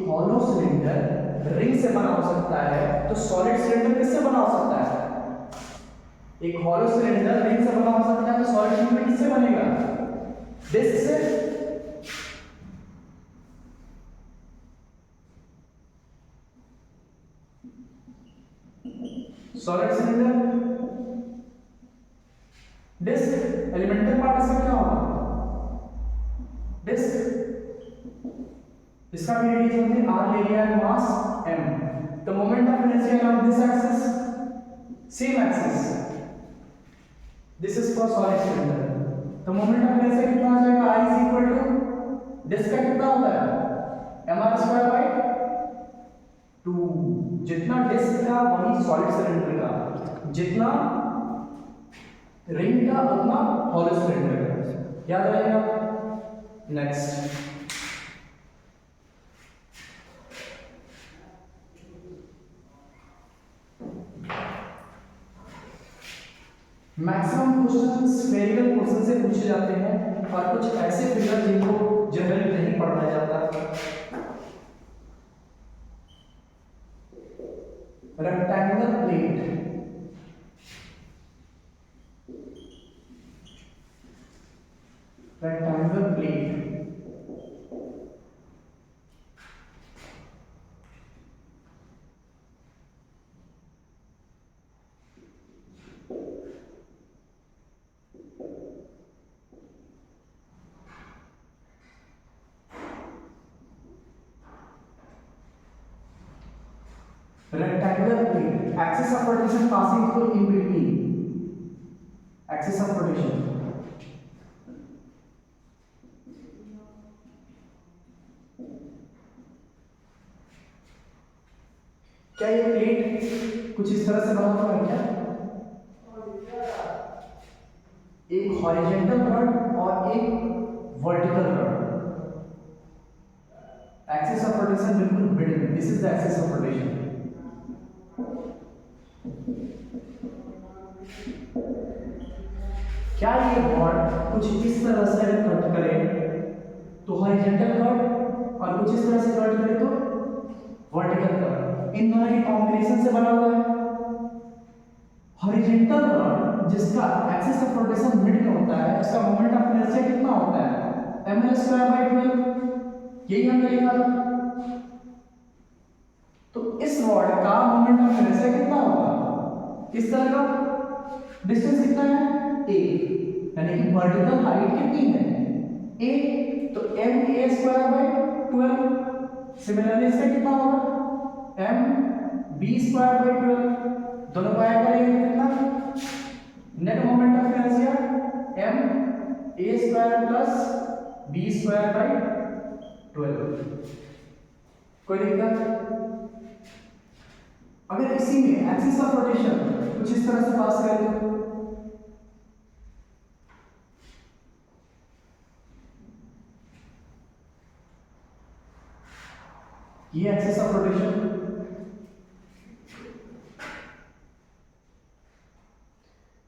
हॉलो सिलेंडर रिंग से बना हो सकता है, तो सॉलिड सिलेंडर किससे बना हो सकता है? एक हॉलो सिलेंडर रिंग से बना हो सकता है, तो सॉलिड सिलेंडर किससे बनेगा? डिस्क से। Solid cylinder, disc, elemental part इसका क्या होगा? डिस्क। इसका भी रेडियस होती है r, ले लिया है मास m। तो moment of inertia on this axis, same axis, this is for solid cylinder. तो मोमेंट ऑफ इनर्शिया कितना आ जाएगा? I is equal to disc का कितना होता है? mr²/2। जितना डिस्क का वही सॉलिड सिलेंडर का, जितना रिंग का अपना हॉलो सिलेंडर का, याद रहेगा। Next maximum question spherical question से पूछे जाते हैं और कुछ ऐसे फिगर जिनको जनरली नहीं पढ़ाया जाता। Rectangular plate, rectangular plate rectangular plate, axis of rotation passing through in between, axis of rotation, क्या ये प्लेट कुछ इस तरह से बना हुआ है क्या? एक हॉरिजॉन्टल रॉड और एक vertical rod, axis of rotation बिल्कुल मिड में, this is the axis of rotation. क्या ये रॉड कुछ इस तरह से कट करे तो हॉरिजॉन्टल कट और कुछ इस तरह से कट करे तो वर्टिकल कट, इन दोनों के कॉम्बिनेशन से बना हुआ है। हॉरिजॉन्टल रॉड जिसका एक्सिस ऑफ रोटेशन मिड में होता है, उसका मोमेंट ऑफ इनर्शिया कितना होता है? ml²/12, यही हमने लिखा था। तो इस रॉड का मोमेंट ऑफ इनर्शिया कितना होगा? इस तरह का डिस्टेंस कितना है? a, यानी कि वर्टिकल हाइट कितनी है? a, तो ma²/12। सिमिलरली इसका कितना होगा? mb²/12, दोनों को ऐड करेंगे कितना? Net moment of inertia ma² + b²/12। कोई दिक्कत? अगर इसी में एक्सिस ऑफ रोटेशन कुछ इस तरह से पास करें तो ये axis of rotation,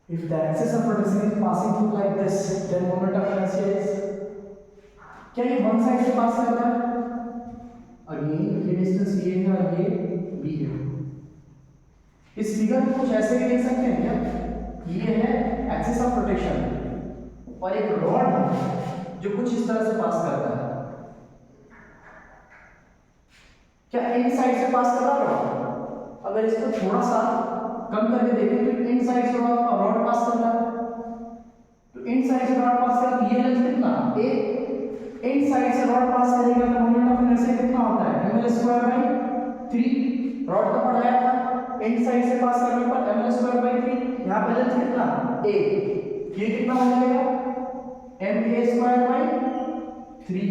if the axis of rotation is passing through like this, then moment of inertia is, क्या ये वन साइड से पास करता है? अगेन ये डिस्टेंस ये है और ये b है। इस फिगर को कुछ ऐसे भी देख सकते हैं क्या? ये है एक्सिस ऑफ रोटेशन और एक रॉड है जो कुछ इस तरह से पास करता है। क्या इन साइड से पास कर रहा है? अगर इसको थोड़ा सा कम करके देखें तो इन साइड से रॉड पास कर रहा है, तो इन साइड से रॉड पास कर, ये लेंथ कितना? a, इन साइड से रॉड पास करेगा तो मोमेंट ऑफ इनर्शिया कितना होता है? ml²/3। रॉड का पढ़ाया था, इन साइड से पास करने पर ml²/3, यहां पे लेंथ कितना? a, ये कितना हो जाएगा? ma²/3।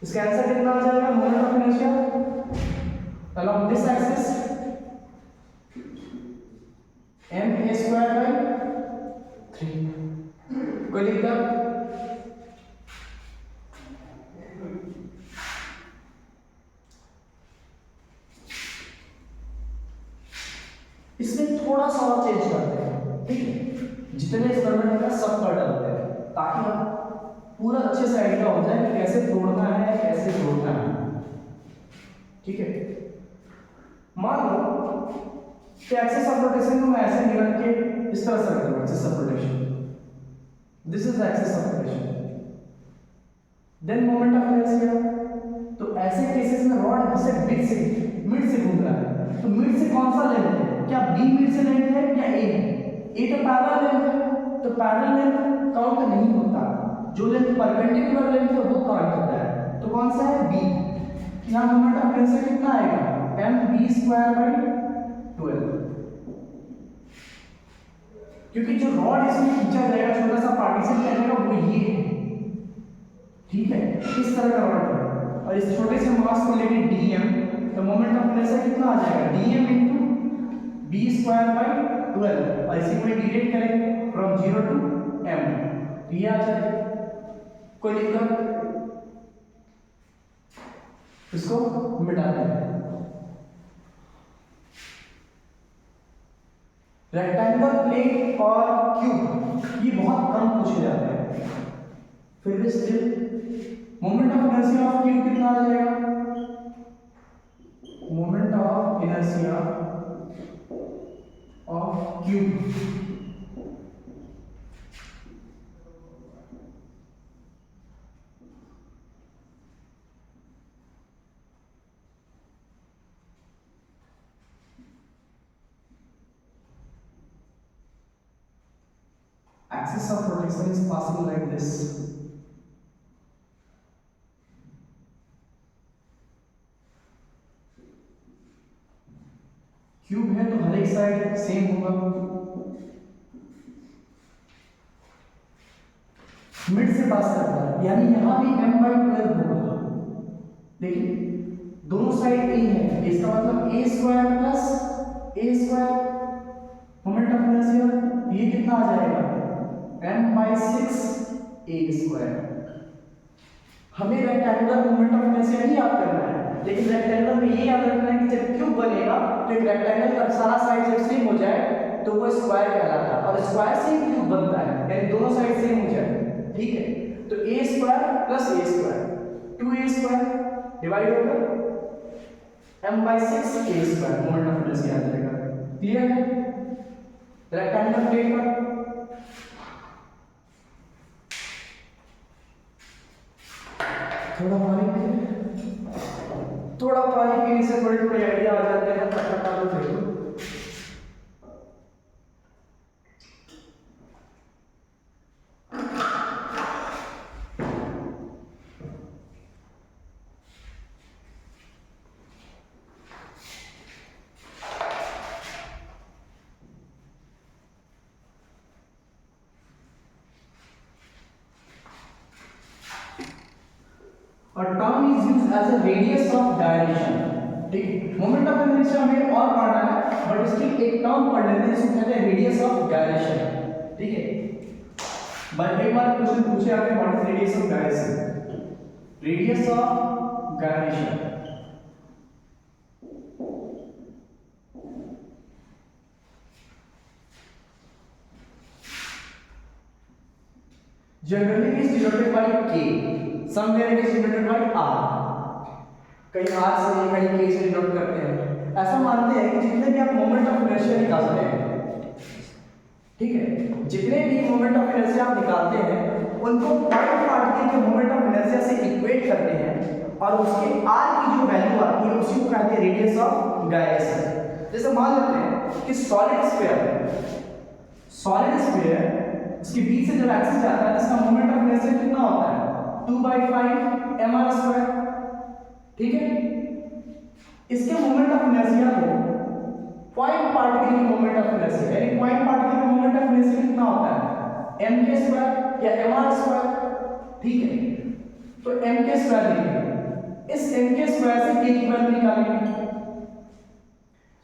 इसका आंसर कितना आ जाएगा? Moment of inertia along this axis ma²/3। कोई दिक्कत? इसमें थोड़ा सा और चेंज करते हैं, ठीक है? जितने एक्सपेरिमेंट का सब कर डालते हैं ताकि आप पूरा अच्छे से आइडिया हो जाए कि कैसे तोड़ना है, कैसे जोड़ना है, ठीक है? मान लो कि एक्सिस ऑफ रोटेशन को मैं ऐसे निकाल के इस तरह से रख दूंगा, axis of rotation, this is axis of rotation, then moment of inertia. तो ऐसे केसेस में रॉड से मिड से घूम रहा है, तो मिड से कौन सा लेंथ है? क्या बी मिड से लेंथ है या ए है? ए तो पैरेलल लेंथ है, तो पैरेलल लेंथ काउंट नहीं होता, जो लेंथ परपेंडिकुलर लेंथ है वो काउंट होता है। तो कौन सा है? बी। यहाँ मोमेंट ऑफ इनर्शिया कितना आएगा? mb²/12, क्योंकि जो रॉड इसमें खींचा जाएगा, छोटा सा पार्टीशन किया जाएगा, वो ये है, ठीक है? इस तरह का रॉड है और इस छोटे से मास को लेके dm, तो मोमेंट ऑफ इनर्शिया कितना आ जाएगा? dm × b²/12 12 और इसी को डिवाइड करेंगे फ्रॉम 0 टू m, ये आ जाएगा। कोई दिक्कत? इसको मिटा देंगे। रेक्टेंगुलर प्लेन और क्यूब ये बहुत कम पूछे जाते हैं, फिर भी still moment of inertia of cube कितना आ जाएगा? Moment of inertia of cube axis of rotation is passing like this. Cube है तो हर एक साइड सेम होगा, मिड से पास करता है, यानी यहां भी m/12 होगा। देखिए दोनों साइड a है, इसका मतलब a² plus a²। Moment of inertia ये कितना आ जाएगा? m/6 a²। हमें रेक्टेंगुलर मोमेंट ऑफ इनर्शिया ही याद करना है, लेकिन रेक्टेंगल में ये याद रखना है कि जब क्यूब बनेगा तो एक रेक्टेंगल का सारा साइड जब सेम हो जाए तो वो स्क्वायर कहलाता है, और स्क्वायर से क्यूब बनता है, यानी दोनों साइड सेम हो जाए। ठीक है, तो a² plus a², 2a² divide होकर m/6 a² moment of inertia आ जाएगा। क्लियर है? रेक्टेंगुलर प्लेट पर थोड़ा पानी पीने से थोड़े थोड़े आइडिया आ जाते हैं, फटाफट आप देखो। और term is used as a radius of direction. ठीक, मोमेंट ऑफ इनर्शिया हमें और पढ़ना है, बट इसकी एक टर्म पढ़ लेते हैं, इसको कहते हैं रेडियस ऑफ डायरेक्शन। ठीक है, बट एक बार क्वेश्चन पूछे आपने, what is radius of direction? Radius of direction generally is denoted by k, somewhere it is denoted by r, कहीं r से कहीं k से डिनोट करते हैं। ऐसा मानते हैं कि जितने भी आप मोमेंट ऑफ इनर्शिया निकालते हैं, ठीक है, जितने भी मोमेंट ऑफ इनर्शिया आप निकालते हैं उनको पॉइंट पार्टिकल के मोमेंट ऑफ इनर्शिया से इक्वेट करते हैं, और उसके r की जो वैल्यू आती है उसी को कहते हैं रेडियस ऑफ डायरेक्शन। जैसे मान लेते हैं कि सॉलिड स्फीयर उसके बीच से जब एक्सिस जाता है इसका मोमेंट ऑफ इनर्शिया कितना होता है? 2/5 mr²। ठीक है, इसके मोमेंट ऑफ इनर्शिया को पॉइंट पार्टिकल के मोमेंट ऑफ इनर्शिया, यानी पॉइंट पार्टिकल का मोमेंट ऑफ इनर्शिया कितना होता है? mk² या mr²। ठीक है, तो mk² लिखेंगे, इस mk² से k की वैल्यू निकालेंगे,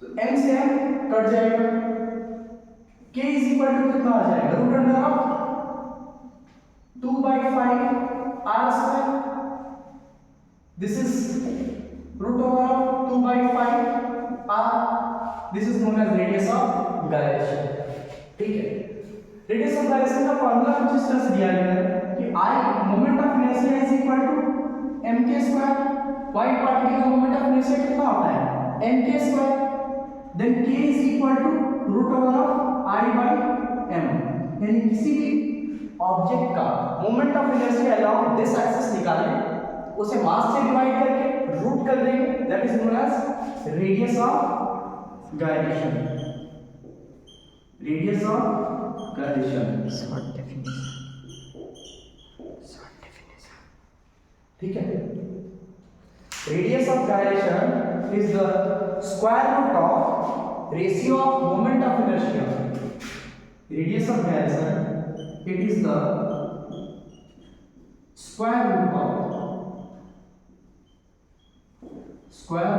तो m से m कट जाएगा, k इज इक्वल टू कितना आ जाएगा? Root under of 2/5 r², this is root over of 2/5 r, this is known as radius of direction. ठीक है, रेडियस ऑफ डायरेक्शन का फार्मूला कुछ इस तरह से दिया गया है कि I moment of inertia is equal to mk², point particle का मोमेंट ऑफ इनर्शिया कितना होता है? mk², then k is equal to root over of I/m, यानी किसी भी ऑब्जेक्ट का moment of inertia along this axis निकालें, उसे मास से डिवाइड करके रूट कर देंगे, that is known as radius of direction. Radius of direction short definition. ठीक है, radius of direction is the square root of ratio of moment of inertia. Radius of direction it is the square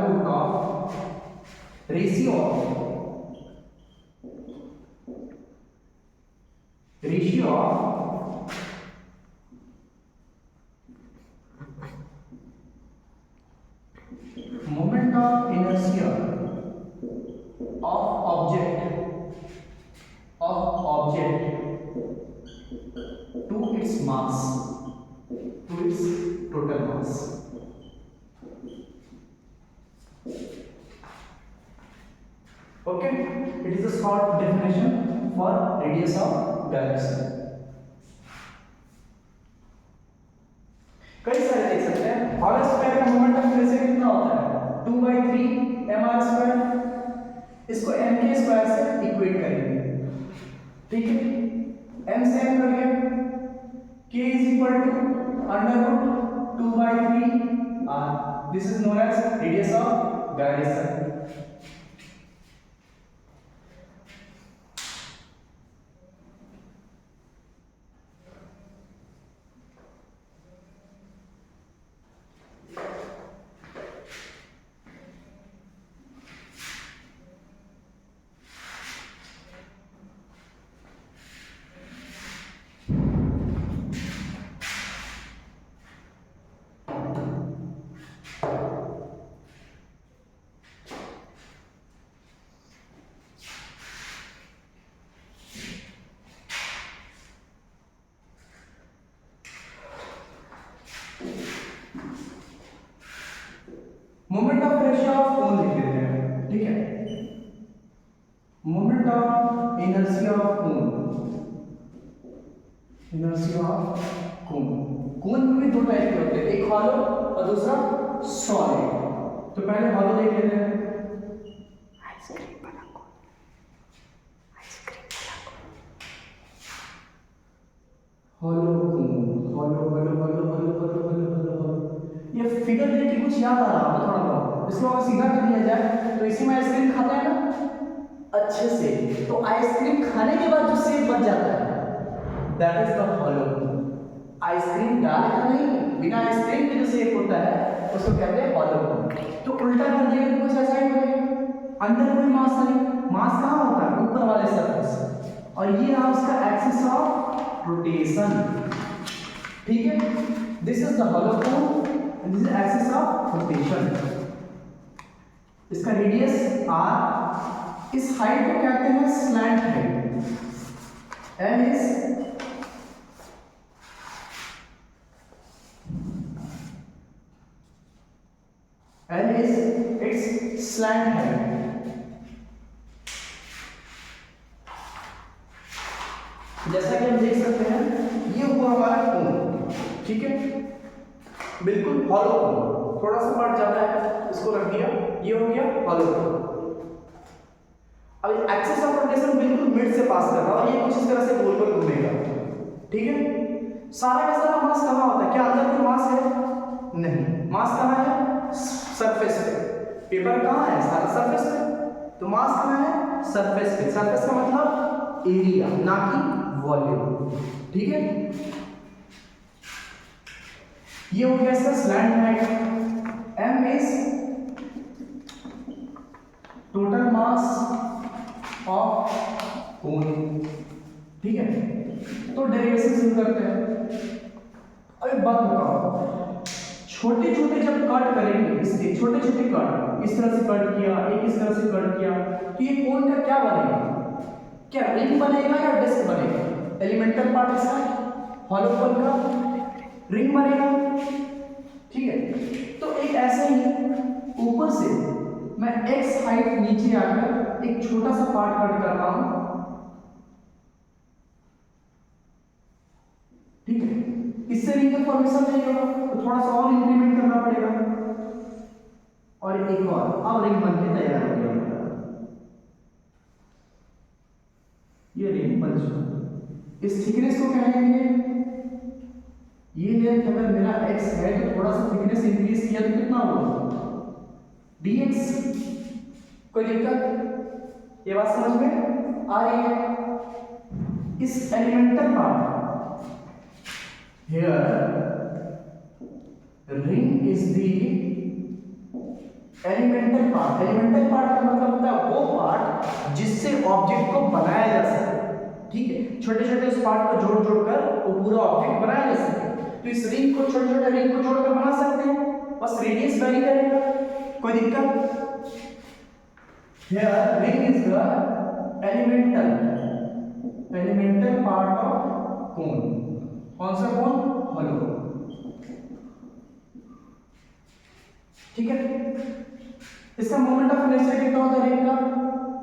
root of ratio of object to its mass, to its total mass. Okay, it is a short definition for radius of galaxy. कई सारे देख सकते हैं। Hollow sphere का moment of inertia कितना होता है? 2/3 mr²। इसको m के स्क्वायर से इक्वेट करेंगे, ठीक है। m से m कर लिया, k = √2/3 r। This is known as radius of galaxy. Moment of inertia of cone लिख देते हैं, ठीक है। Moment of inertia of cone, inertia of cone. Cone में भी दो टाइप के होते हैं, एक हॉलो और दूसरा सॉलिड। तो पहले हॉलो देख लेते हैं। आइसक्रीम वाला कौन, आइसक्रीम वाला कौन। हॉलो कौन, hollow hollow hollow hollow hollow hollow hollow. ये फिगर देख के कुछ याद आ रहा है थोड़ा बहुत, इसको अगर सीधा कर दिया जाए तो इसी में आइसक्रीम खाते हैं ना अच्छे से, तो आइसक्रीम खाने के बाद जो शेप बच जाता है that is the hollow. Ice cream डाले का नहीं, बिना आइसक्रीम के जो शेप होता है उसको कहते हैं हॉलो। तो उल्टा कर दिया तो कुछ ऐसा ही बनेगा। अंदर कोई मास नहीं, मास कहाँ होता है? ऊपर वाले सरफेस, और ये रहा उसका एक्सिस ऑफ रोटेशन, ठीक है। This is the hollow cone and this is axis of rotation. इसका रेडियस r, इस हाइट को कहते हैं slant height. L is its slant height. जैसा कि हम देख सकते हैं ये हुआ हमारा कोन, ठीक है, बिल्कुल हॉलो कोन। थोड़ा सा बढ़ जाता है, इसको रख दिया, ये हो गया हॉलो कोन। अब एक्सिस ऑफ रोटेशन बिल्कुल मिड से पास कर रहा है और ये कुछ इस तरह से गोल गोल घूमेगा, ठीक है। सारा का सारा मास कहाँ होता है? क्या अंदर कोई मास है? नहीं, मास कहाँ है? सरफेस पे। पेपर कहाँ है? सारा सरफेस पे। तो मास कहाँ है? सरफेस पे। सरफेस का मतलब एरिया, ना कि वॉल्यूम, ठीक है। ये हो गया इसका slant height. m is total mass of cone, ठीक है। तो डेरिवेशन शुरू करते हैं। अब एक बात बताओ, छोटे छोटे जब कट करेंगे, इसके छोटे छोटे कट, इस तरह से कट किया, एक इस तरह से कट किया, तो ये कोन का क्या बनेगा? क्या रिंग बनेगा या डिस्क बनेगा? एलिमेंटल पार्ट इसका हॉलो कोन का रिंग बनेगा, ठीक है। तो एक ऐसे ही ऊपर से मैं x हाइट नीचे आकर एक छोटा सा पार्ट कट कर रहा हूं, ठीक है। इससे रिंग का फॉर्मेशन नहीं होगा, तो थोड़ा सा और इंक्रीमेंट करना पड़ेगा, और एक और, अब रिंग बनके तैयार हो गया। ये रिंग बन चुका। इस थिकनेस को कहेंगे, ये लेंथ अगर मेरा x है तो थोड़ा सा थिकनेस इंक्रीज किया तो कितना होगा? dx। कोई दिक्कत? ये बात समझ में आ रही है? इस elemental part here ring is the elemental part. Elemental part का मतलब होता है वो पार्ट जिससे ऑब्जेक्ट को बनाया जा सके, ठीक है। छोटे छोटे उस पार्ट को जोड़ जोड़ कर वो पूरा ऑब्जेक्ट बनाया जा सके। तो इस रिंग को छोटे छोटे रिंग को जोड़कर बना सकते हैं, बस रेडियस वेरी करेगा। कोई दिक्कत? Here ring is the elemental part of cone. कौन सा कोन? हॉलो। ठीक है, इसका मोमेंट ऑफ इनर्शिया कितना होता है रिंग का?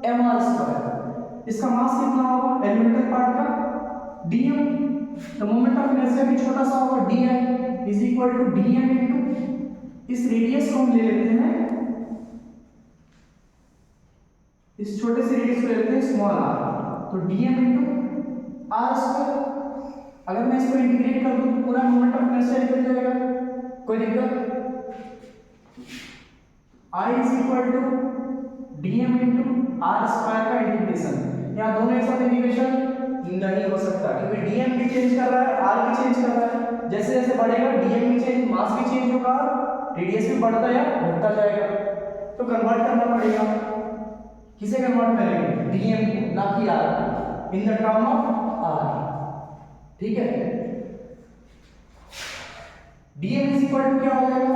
mr²। इसका मास कितना होगा एलिमेंटल पार्ट का? dm। तो मोमेंट ऑफ इनर्शिया भी छोटा सा होगा, di is equal to dm into इस रेडियस को हम ले लेते हैं, इस छोटे से रेडियस को ले लेते हैं स्मॉल r, तो dm इनटू r²। अगर मैं इसको इंटीग्रेट कर दूं तो पूरा मोमेंट ऑफ इनर्शिया निकल जाएगा, कोई दिक्कत? I is equal to dm into r² का इंटीग्रेशन। यहाँ दोनों एक साथ इंटीग्रेशन नहीं हो सकता, क्योंकि dm भी चेंज कर रहा है, r भी चेंज कर रहा है। जैसे जैसे बढ़ेगा dm भी चेंज, मास भी चेंज होगा, रेडियस भी बढ़ता या घटता जाएगा, तो कन्वर्ट करना पड़ेगा। किसे कन्वर्ट करेंगे? dm को, ना कि r, in the term of r। ठीक है, dm इज इक्वल टू क्या हो जाएगा?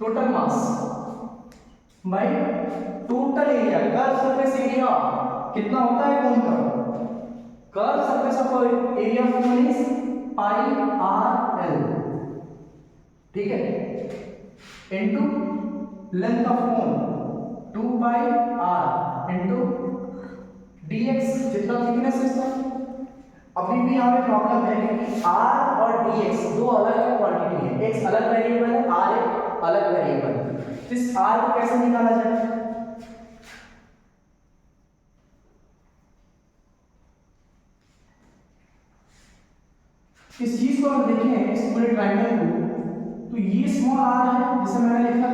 Total mass by total area. Curve surface area कितना होता है कोन का? Curve surface of area of cone is pi R L. ठीक है, into length of cone 2 pi R into dx, जितना थिकनेस है इसका। अभी भी यहाँ पे प्रॉब्लम है कि r और dx दो अलग अलग क्वांटिटी है, x अलग वेरिएबल है, r एक अलग वेरिएबल है। तो इस r को कैसे निकाला जाए? इस चीज को आप देखें, इस पूरे ट्रायंगल को, तो ये स्मॉल r है जिसे मैंने लिखा,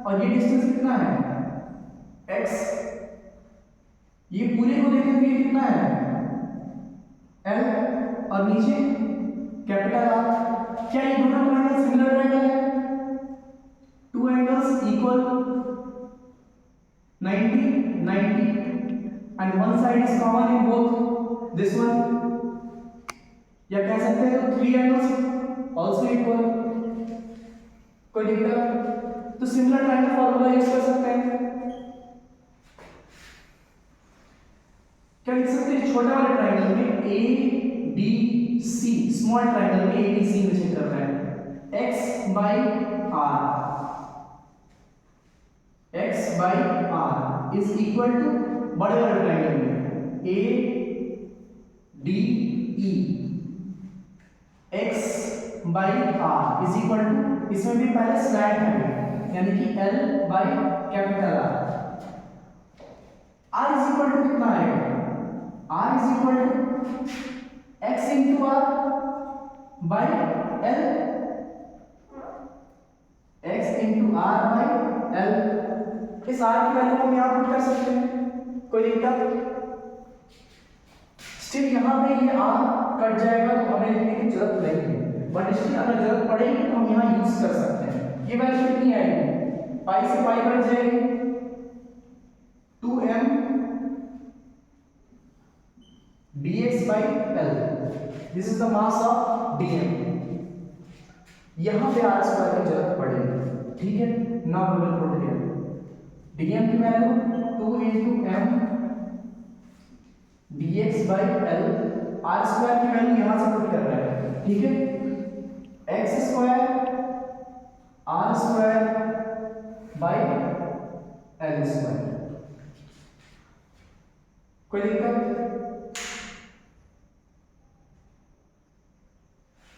और ये डिस्टेंस कितना है? x। ये पूरे को देखें तो ये कितना है? L, और नीचे कैपिटल R। क्या ये दोनों ट्रायंगल सिमिलर ट्रायंगल है? Two angles equal 90 90 and one side is common in both this one, या कह सकते हैं थ्री एंगल्स आल्सो इक्वल। कोई दिक्कत? तो सिमिलर ट्रायंगल फार्मूला यूज कर सकते हैं। क्या लिख सकते हैं? छोटे वाले ट्रायंगल में A B C, small triangle में ए बी सी में चेक कर रहे हैं, x by R, x by R is equal to बड़े वाले ट्रायंगल में A D E, x by R is equal to, इसमें भी पहले स्लैंट है यानी कि l by capital R। r is equal to कितना आएगा? r is equal to x into r by l, x into r by l। इस r की वैल्यू को हम यहाँ पुट कर सकते हैं, कोई दिक्कत? स्टिल यहाँ पे ये r कट जाएगा तो हमें लिखने की जरूरत नहीं है, बट स्टिल अगर जरूरत पड़ेगी तो हम यहाँ यूज कर सकते हैं। ये वैल्यू कितनी आएगी? पाई से पाई कट जाएगी, 2m dx by l, this is the mass of dm। यहां पे r स्क्वायर की जरूरत पड़ेगी, ठीक है ना? विल पुट हियर dm की value 2 into m dx by l, r square की वैल्यू यहां से पुट कर रहे हैं, ठीक है? x square r square by l square. कोई दिक्कत?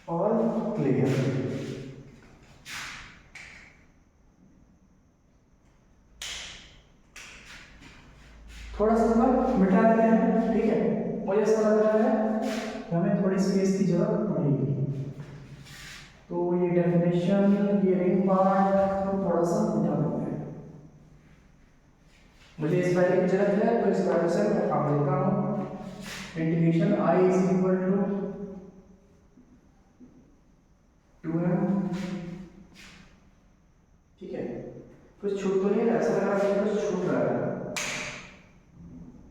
All clear? थोड़ा सा मिटा देते हैं, ठीक है? मुझे ऐसा लग रहा है कि हमें थोड़ी स्पेस की जरूरत पड़ेगी, तो ये डेफिनेशन, ये रिंग पार्ट तो थोड़ा सा मिटा देते हैं। मुझे इस वैल्यू की जरूरत है, तो इस वैल्यू से मैं काम लेता हूँ। Integration i is equal to 2m, ठीक है? कुछ छूट तो नहीं है, ऐसा लग रहा है कुछ छूट रहा है,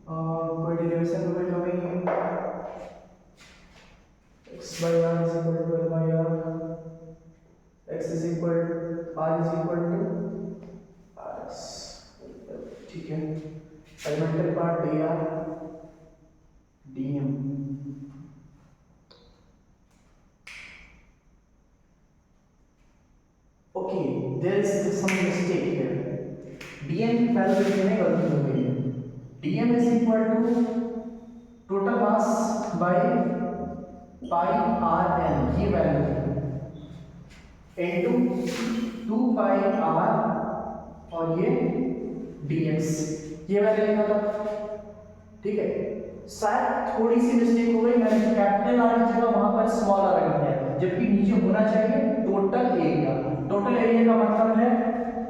कोई डेरिवेशन में कोई कमी है? x by r is equal to l by r, x is equal r is equal to r, ठीक है, elemental part dr dm। Okay, there is some mistake here, dm की वैल्यू लिखने में गलती हो गई है। dm is equal to total mass by pi R N, ये वैल्यू थी, इनटू 2 पाई आर और ये dx, ये वैल्यू लिखा था। ठीक है, शायद थोड़ी सी मिस्टेक हो गई, मैंने कैपिटल आर की जगह वहां पर स्मॉल आर रख दिया, जबकि नीचे होना चाहिए टोटल एरिया। टोटल एरिया का मतलब है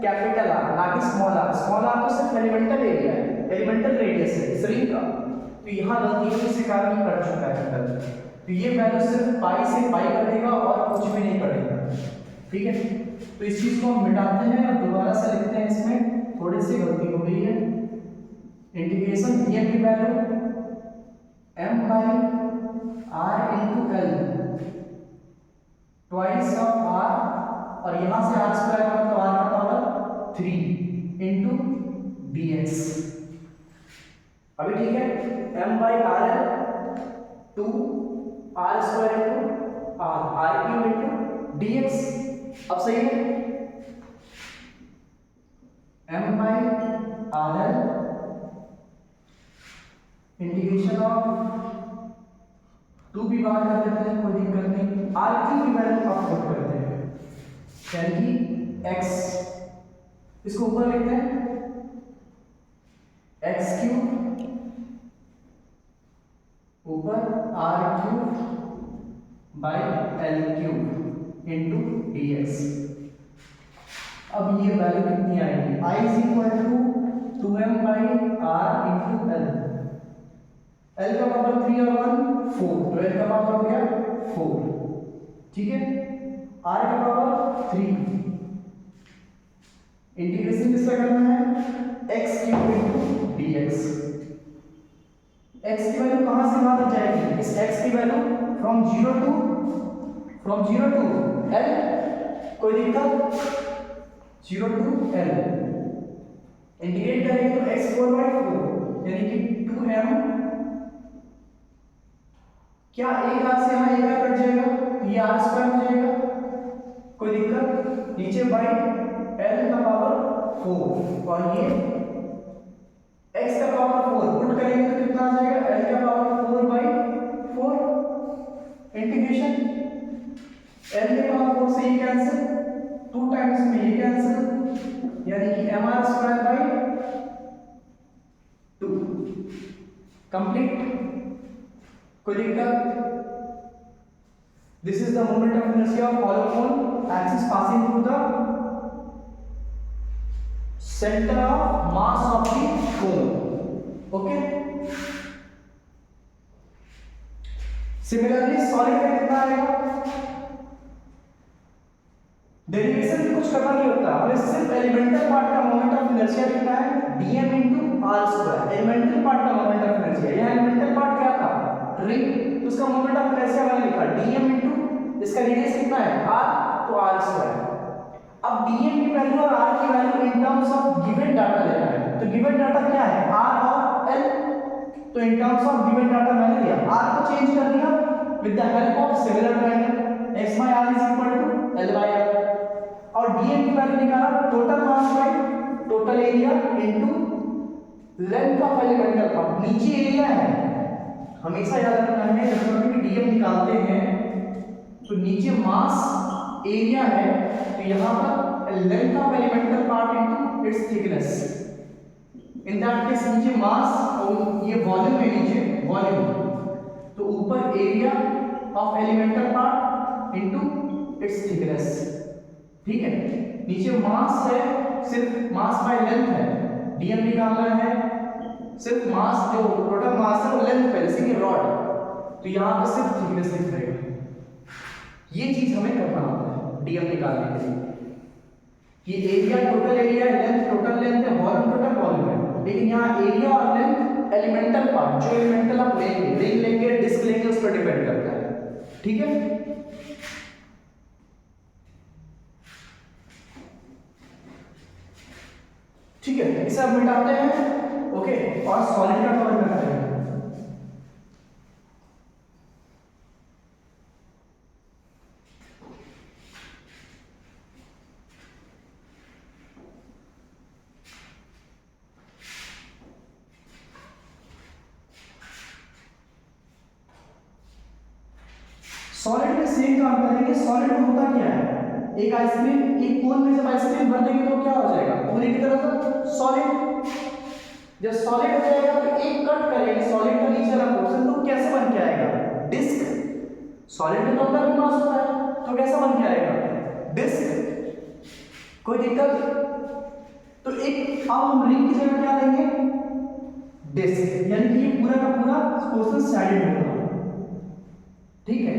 कैपिटल आर, ना कि स्मॉल आर। स्मॉल आर तो सिर्फ एलिमेंटल एरिया है, एलिमेंटल रेडियस है इस रिंग का। तो यहाँ गलती से कारण ही कर चुका है टोटल। तो ये वैल्यू सिर्फ पाई से पाई करेगा और कुछ भी नहीं करेगा। ठीक है, तो इस चीज को हम मिटाते हैं और दोबारा से लिखते हैं, इसमें थोड़ी सी गलती हो गई है। इंटीग्रेशन dm की value m by r into L twice of r, और यहां से r स्क्वायर का मतलब r का पावर 3 इंटू dx। अभी ठीक है, m बाई r है 2 r square into r cube into dx। अब सही है, m by r integration of 2 भी बाहर कर देते हैं, कोई दिक्कत नहीं। r क्यूब की वैल्यू आप पुट करते हैं, यानी कि x, इसको ऊपर लिखते हैं x क्यूब ऊपर r cube by l cube into dx। अब ये वैल्यू कितनी आएगी, i is equal to 2m by r into l। L का पावर 3 और 1 4, तो L का पावर हो गया 4। ठीक है, R का पावर 3। इंटीग्रेशन किसका करना है, x cube into dx। x की वैल्यू कहां से कहां तक जाएगी, इस x की वैल्यू फ्रॉम 0 टू L, कोई दिक्कत, 0 टू L इंटीग्रेट करेंगे तो x 4/4, यानी कि 2m, क्या एक आर से यहाँ एक आर कट जाएगा, ये आर स्क्वायर हो जाएगा, कोई दिक्कत, नीचे बाई एल का पावर 4 और ये एक्स का पावर 4 पुट करेंगे तो कितना आ जाएगा, एल का पावर 4/4 इंटीग्रेशन, एल के पावर 4 से ये कैंसिल, 2 टाइम्स में ये कैंसिल, यानी कि M R square by 2 complete, कोई दिक्कत। This is the moment of inertia of hollow cone, axis passing through the center of mass of the cone. Okay. Similarly, solid में कितना आएगा, डेरिवेशन भी कुछ करना नहीं होता, हमें सिर्फ एलिमेंटल पार्ट का मोमेंट ऑफ इनर्शिया लिखना है, dm into R square. Elemental part का मोमेंट ऑफ इनर्शिया, यह एलिमेंटल पार्ट क्या था, रिंग, उसका मोमेंट ऑफ इनर्शिया मैंने लिखा dm इंटू, इसका रेडियस कितना है r, तो r स्क्वायर। अब dm की वैल्यू और r की value in terms of given data लेना है, तो गिवन डाटा क्या है, r और l, तो in terms of given data मैंने लिया, r को चेंज कर दिया with the help of similar triangle, x by r is equal to l by r, और dm की वैल्यू निकाला total mass by total area into length of elemental part, नीचे area है, हमेशा याद रखना है जब कभी भी dm निकालते हैं तो नीचे मास एरिया है, तो यहां पर length of elemental part into its thickness, in that case नीचे मास और ये वॉल्यूम है, नीचे वॉल्यूम, तो ऊपर area of elemental part into its thickness. ठीक है, नीचे मास है, सिर्फ मास बाय लेंथ है, dm निकालना है, सिर्फ मास जो टोटल मास है वो लेंथ है, जैसे कि रॉड, तो यहां पे सिर्फ थिकनेस लिख रहेगा। ये चीज हमें करना होता है dm निकालने के लिए, ये एरिया टोटल एरिया है, लेंथ टोटल लेंथ है, वॉल्यूम टोटल वॉल्यूम है, लेकिन यहाँ एरिया और लेंथ एलिमेंटल पार्ट, जो एलिमेंटल आप लेंगे, रिंग लेंगे, डिस्क लेंगे, उस पर डिपेंड करता है। ठीक है, ठीक है, इस इससे अब मिटाते हैं, ओके, और सॉलिड का कवर करते हैं। सॉलिड में सेम काम करेंगे। सॉलिड में होता क्या है, एक आइसक्रीम, एक कोन में जब आइसक्रीम भर देंगे तो क्या हो जाएगा, पूरी की तरह सॉलिड। जब सॉलिड हो जाएगा तो एक कट करेंगे सॉलिड का नीचे वाला पोर्शन, तो कैसे बन के आएगा, डिस्क। सॉलिड में तो अंदर भी मास होता है, तो कैसा बन के आएगा, डिस्क। कोई दिक्कत? तो एक अब हम रिंग की जगह क्या लेंगे, डिस्क, यानी कि ये पूरा का पूरा पोर्शन सैडेड होगा, ठीक है।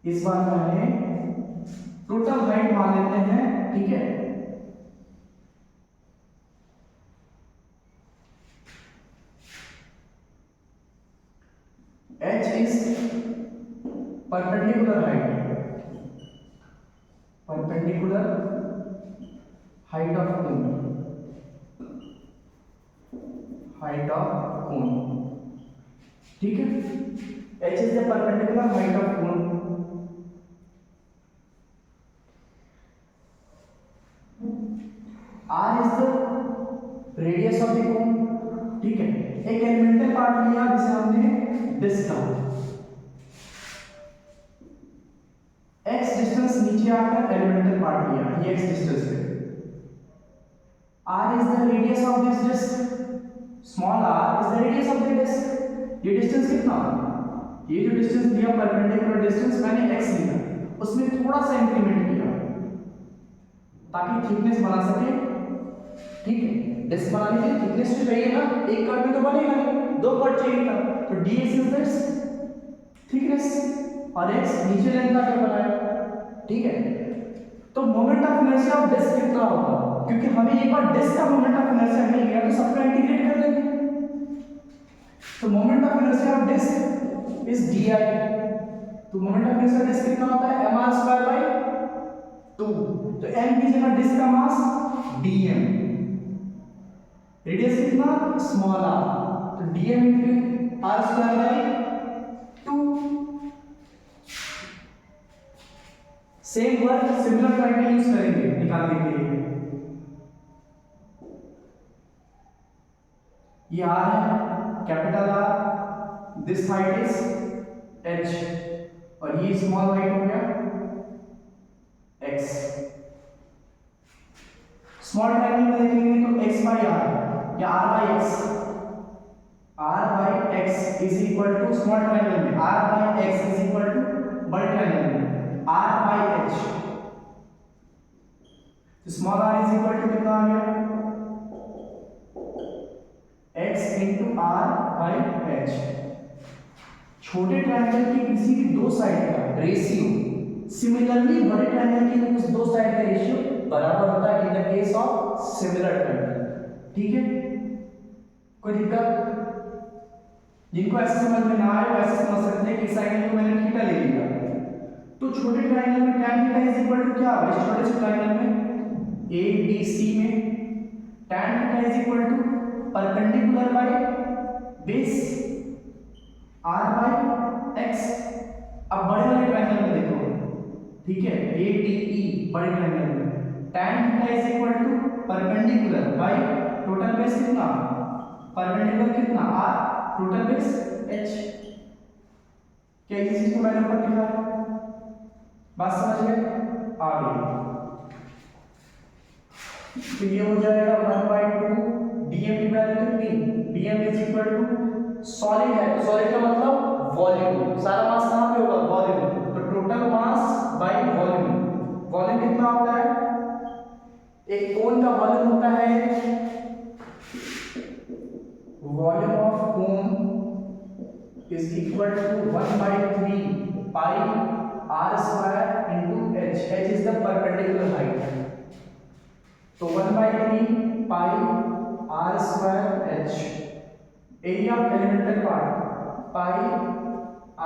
इस बार मैंने टोटल हाइट मान लेते हैं, ठीक है। h is perpendicular height of cone, ठीक है। h is the perpendicular height of cone. r is the radius of the cone, ठीक है। एक एलिमेंटल पार्ट लिया जिसे हमने डिस्क कहा, x डिस्टेंस नीचे आकर एलिमेंटल पार्ट लिया, ये x डिस्टेंस है। r is the radius of this disk, small r is the radius of the disk। ये डिस्टेंस कितना, ये जो डिस्टेंस लिया परपेंडिकुलर डिस्टेंस मैंने x लिया, उसमें थोड़ा सा इंक्रीमेंट किया ताकि थिकनेस बना सके, ठीक है। डिस्क बनाने के लिए थिकनेस तो चाहिए ना, एक कट में तो बनेगा नहीं, दो कट चाहिए था, तो ds इज दिस थिकनेस और x नीचे लेंथ का क्या बनाया, ठीक है। तो moment of inertia of disc कितना होगा, क्योंकि हमें एक बार डिस्क का मोमेंट ऑफ इनर्शिया मिल गया तो सबको इंटीग्रेट कर देंगे। तो moment of inertia of disc is di, तो मोमेंट ऑफ इनर्शिया डिस्क कितना होता है, mr²/2। तो m की जगह डिस्क का मास dm, रेडियस कितना, स्मॉल r, तो dm × r²/2। Same work similar triangle use करेंगे निकालने के लिए। ये r है, capital R, this height is h, और ये स्मॉल हाइट हो गया x। स्मॉल ट्रायंगल में देखेंगे तो x/r या r/x, r/x is equal to small triangle में r/x इज इक्वल टू बड़े ट्रायंगल में r/h। तो small r is equal to कितना आ गया, x × r/h। छोटे ट्रायंगल की किसी भी दो साइड का रेशियो सिमिलरली बड़े ट्रायंगल की उस दो साइड का रेशियो बराबर होता है in the case of similar triangle, ठीक है। कोई दिक्कत? जिनको ऐसे समझ में ना आए वो ऐसे समझ सकते हैं कि इस एंगल को मैंने थीटा ले लिया, तो छोटे ट्रायंगल में tan theta is equal to क्या होगा, इस छोटे से ट्रायंगल में ABC में tan theta is equal to perpendicular by base r/x। अब बड़े वाले ट्रायंगल में देखो, ठीक है, ADE बड़े ट्रायंगल में tan theta is equal to perpendicular by total base कितना, परपेंडिकुलर कितना r, टोटल बेस h। क्या इस चीज को मैंने ऊपर लिखा है, बात समझ गए, आ गई। तो ये हो जाएगा 1/2 dm की वैल्यू कितनी, dm is equal to solid है तो सॉलिड का मतलब वॉल्यूम, सारा मास कहां पे होगा, वॉल्यूम, तो total mass by volume. Volume कितना होता है, एक कोन का वॉल्यूम होता है, volume of cone is equal to 1/3 pi r² into h। h is the perpendicular height, तो 1/3 pi r² h। Area of elemental part pi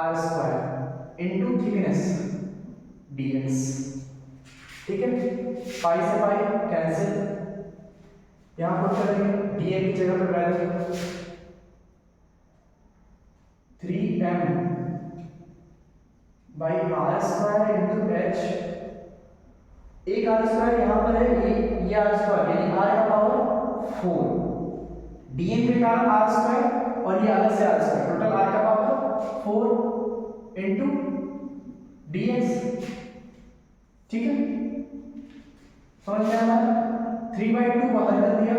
r²। Into thickness dx। ठीक है, पाई से पाई कैंसिल, यहां put करेंगे dA की जगह पर value 3m by R square into H. एक आर स्क्वायर यहाँ पर है, ये आर स्क्वायर यानी आर का पावर 4, dn के कारण आर स्क्वायर और ये अलग से आर स्क्वायर, टोटल आर का पावर 4 इंटू dx। ठीक है, समझ में आया? 3/2 बाहर कर दिया,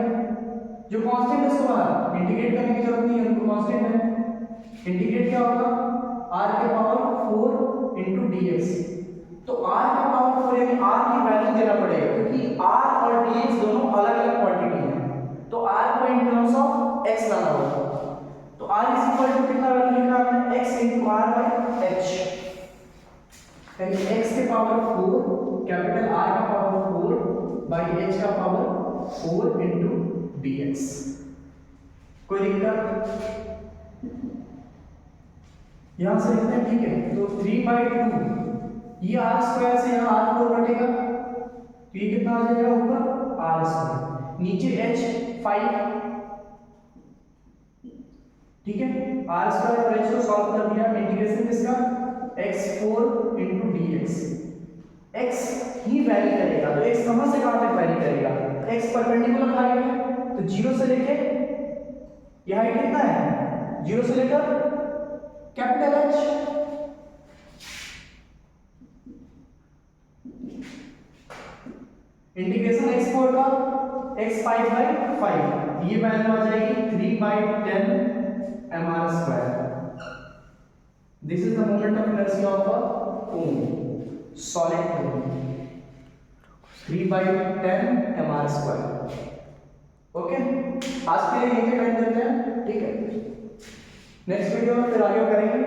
जो कांस्टेंट है उसको बाहर इंटीग्रेट करने की जरूरत नहीं है, उनको कांस्टेंट है। इंटीग्रेट क्या होगा, r के पावर 4 इंटू dx। तो r का पावर 4 यानी r की वैल्यू देना पड़ेगा, क्योंकि r और dx दोनों अलग अलग क्वांटिटी हैं, तो r को इन टर्म्स ऑफ x लाना होगा। तो r इज इक्वल टू कितना वैल्यू लिखा हमने, x into r by h, यानी x के पावर 4 कैपिटल R का पावर 4 बाई h का पावर 4 इंटू dx। कोई दिक्कत? यहां से लिखते हैं, ठीक है। तो 3/2 ये r स्क्वायर से यहाँ r4 कटेगा, तो ये कितना आ जाएगा ऊपर r स्क्वायर, नीचे h 5। ठीक है, r स्क्वायर और h को सॉल्व कर दिया, इंटीग्रेशन किसका, x4 इंटू dx। x ही वैरी करेगा, तो x कहां से कहां तक वैरी करेगा, x परपेंडिकुलर हाइट है, तो 0 से लेके ये हाइट कितना है, 0 से लेकर कैपिटल H। इंटीग्रेशन x4 का x5/5, ये वैल्यू आ जाएगी 3/10 mr square. This is the moment of inertia of a cone, solid cone, 3/10 mr square. Okay, आज के लिए यहीं पे कर देते हैं, ठीक है। नेक्स्ट वीडियो में फिर आगे करेंगे।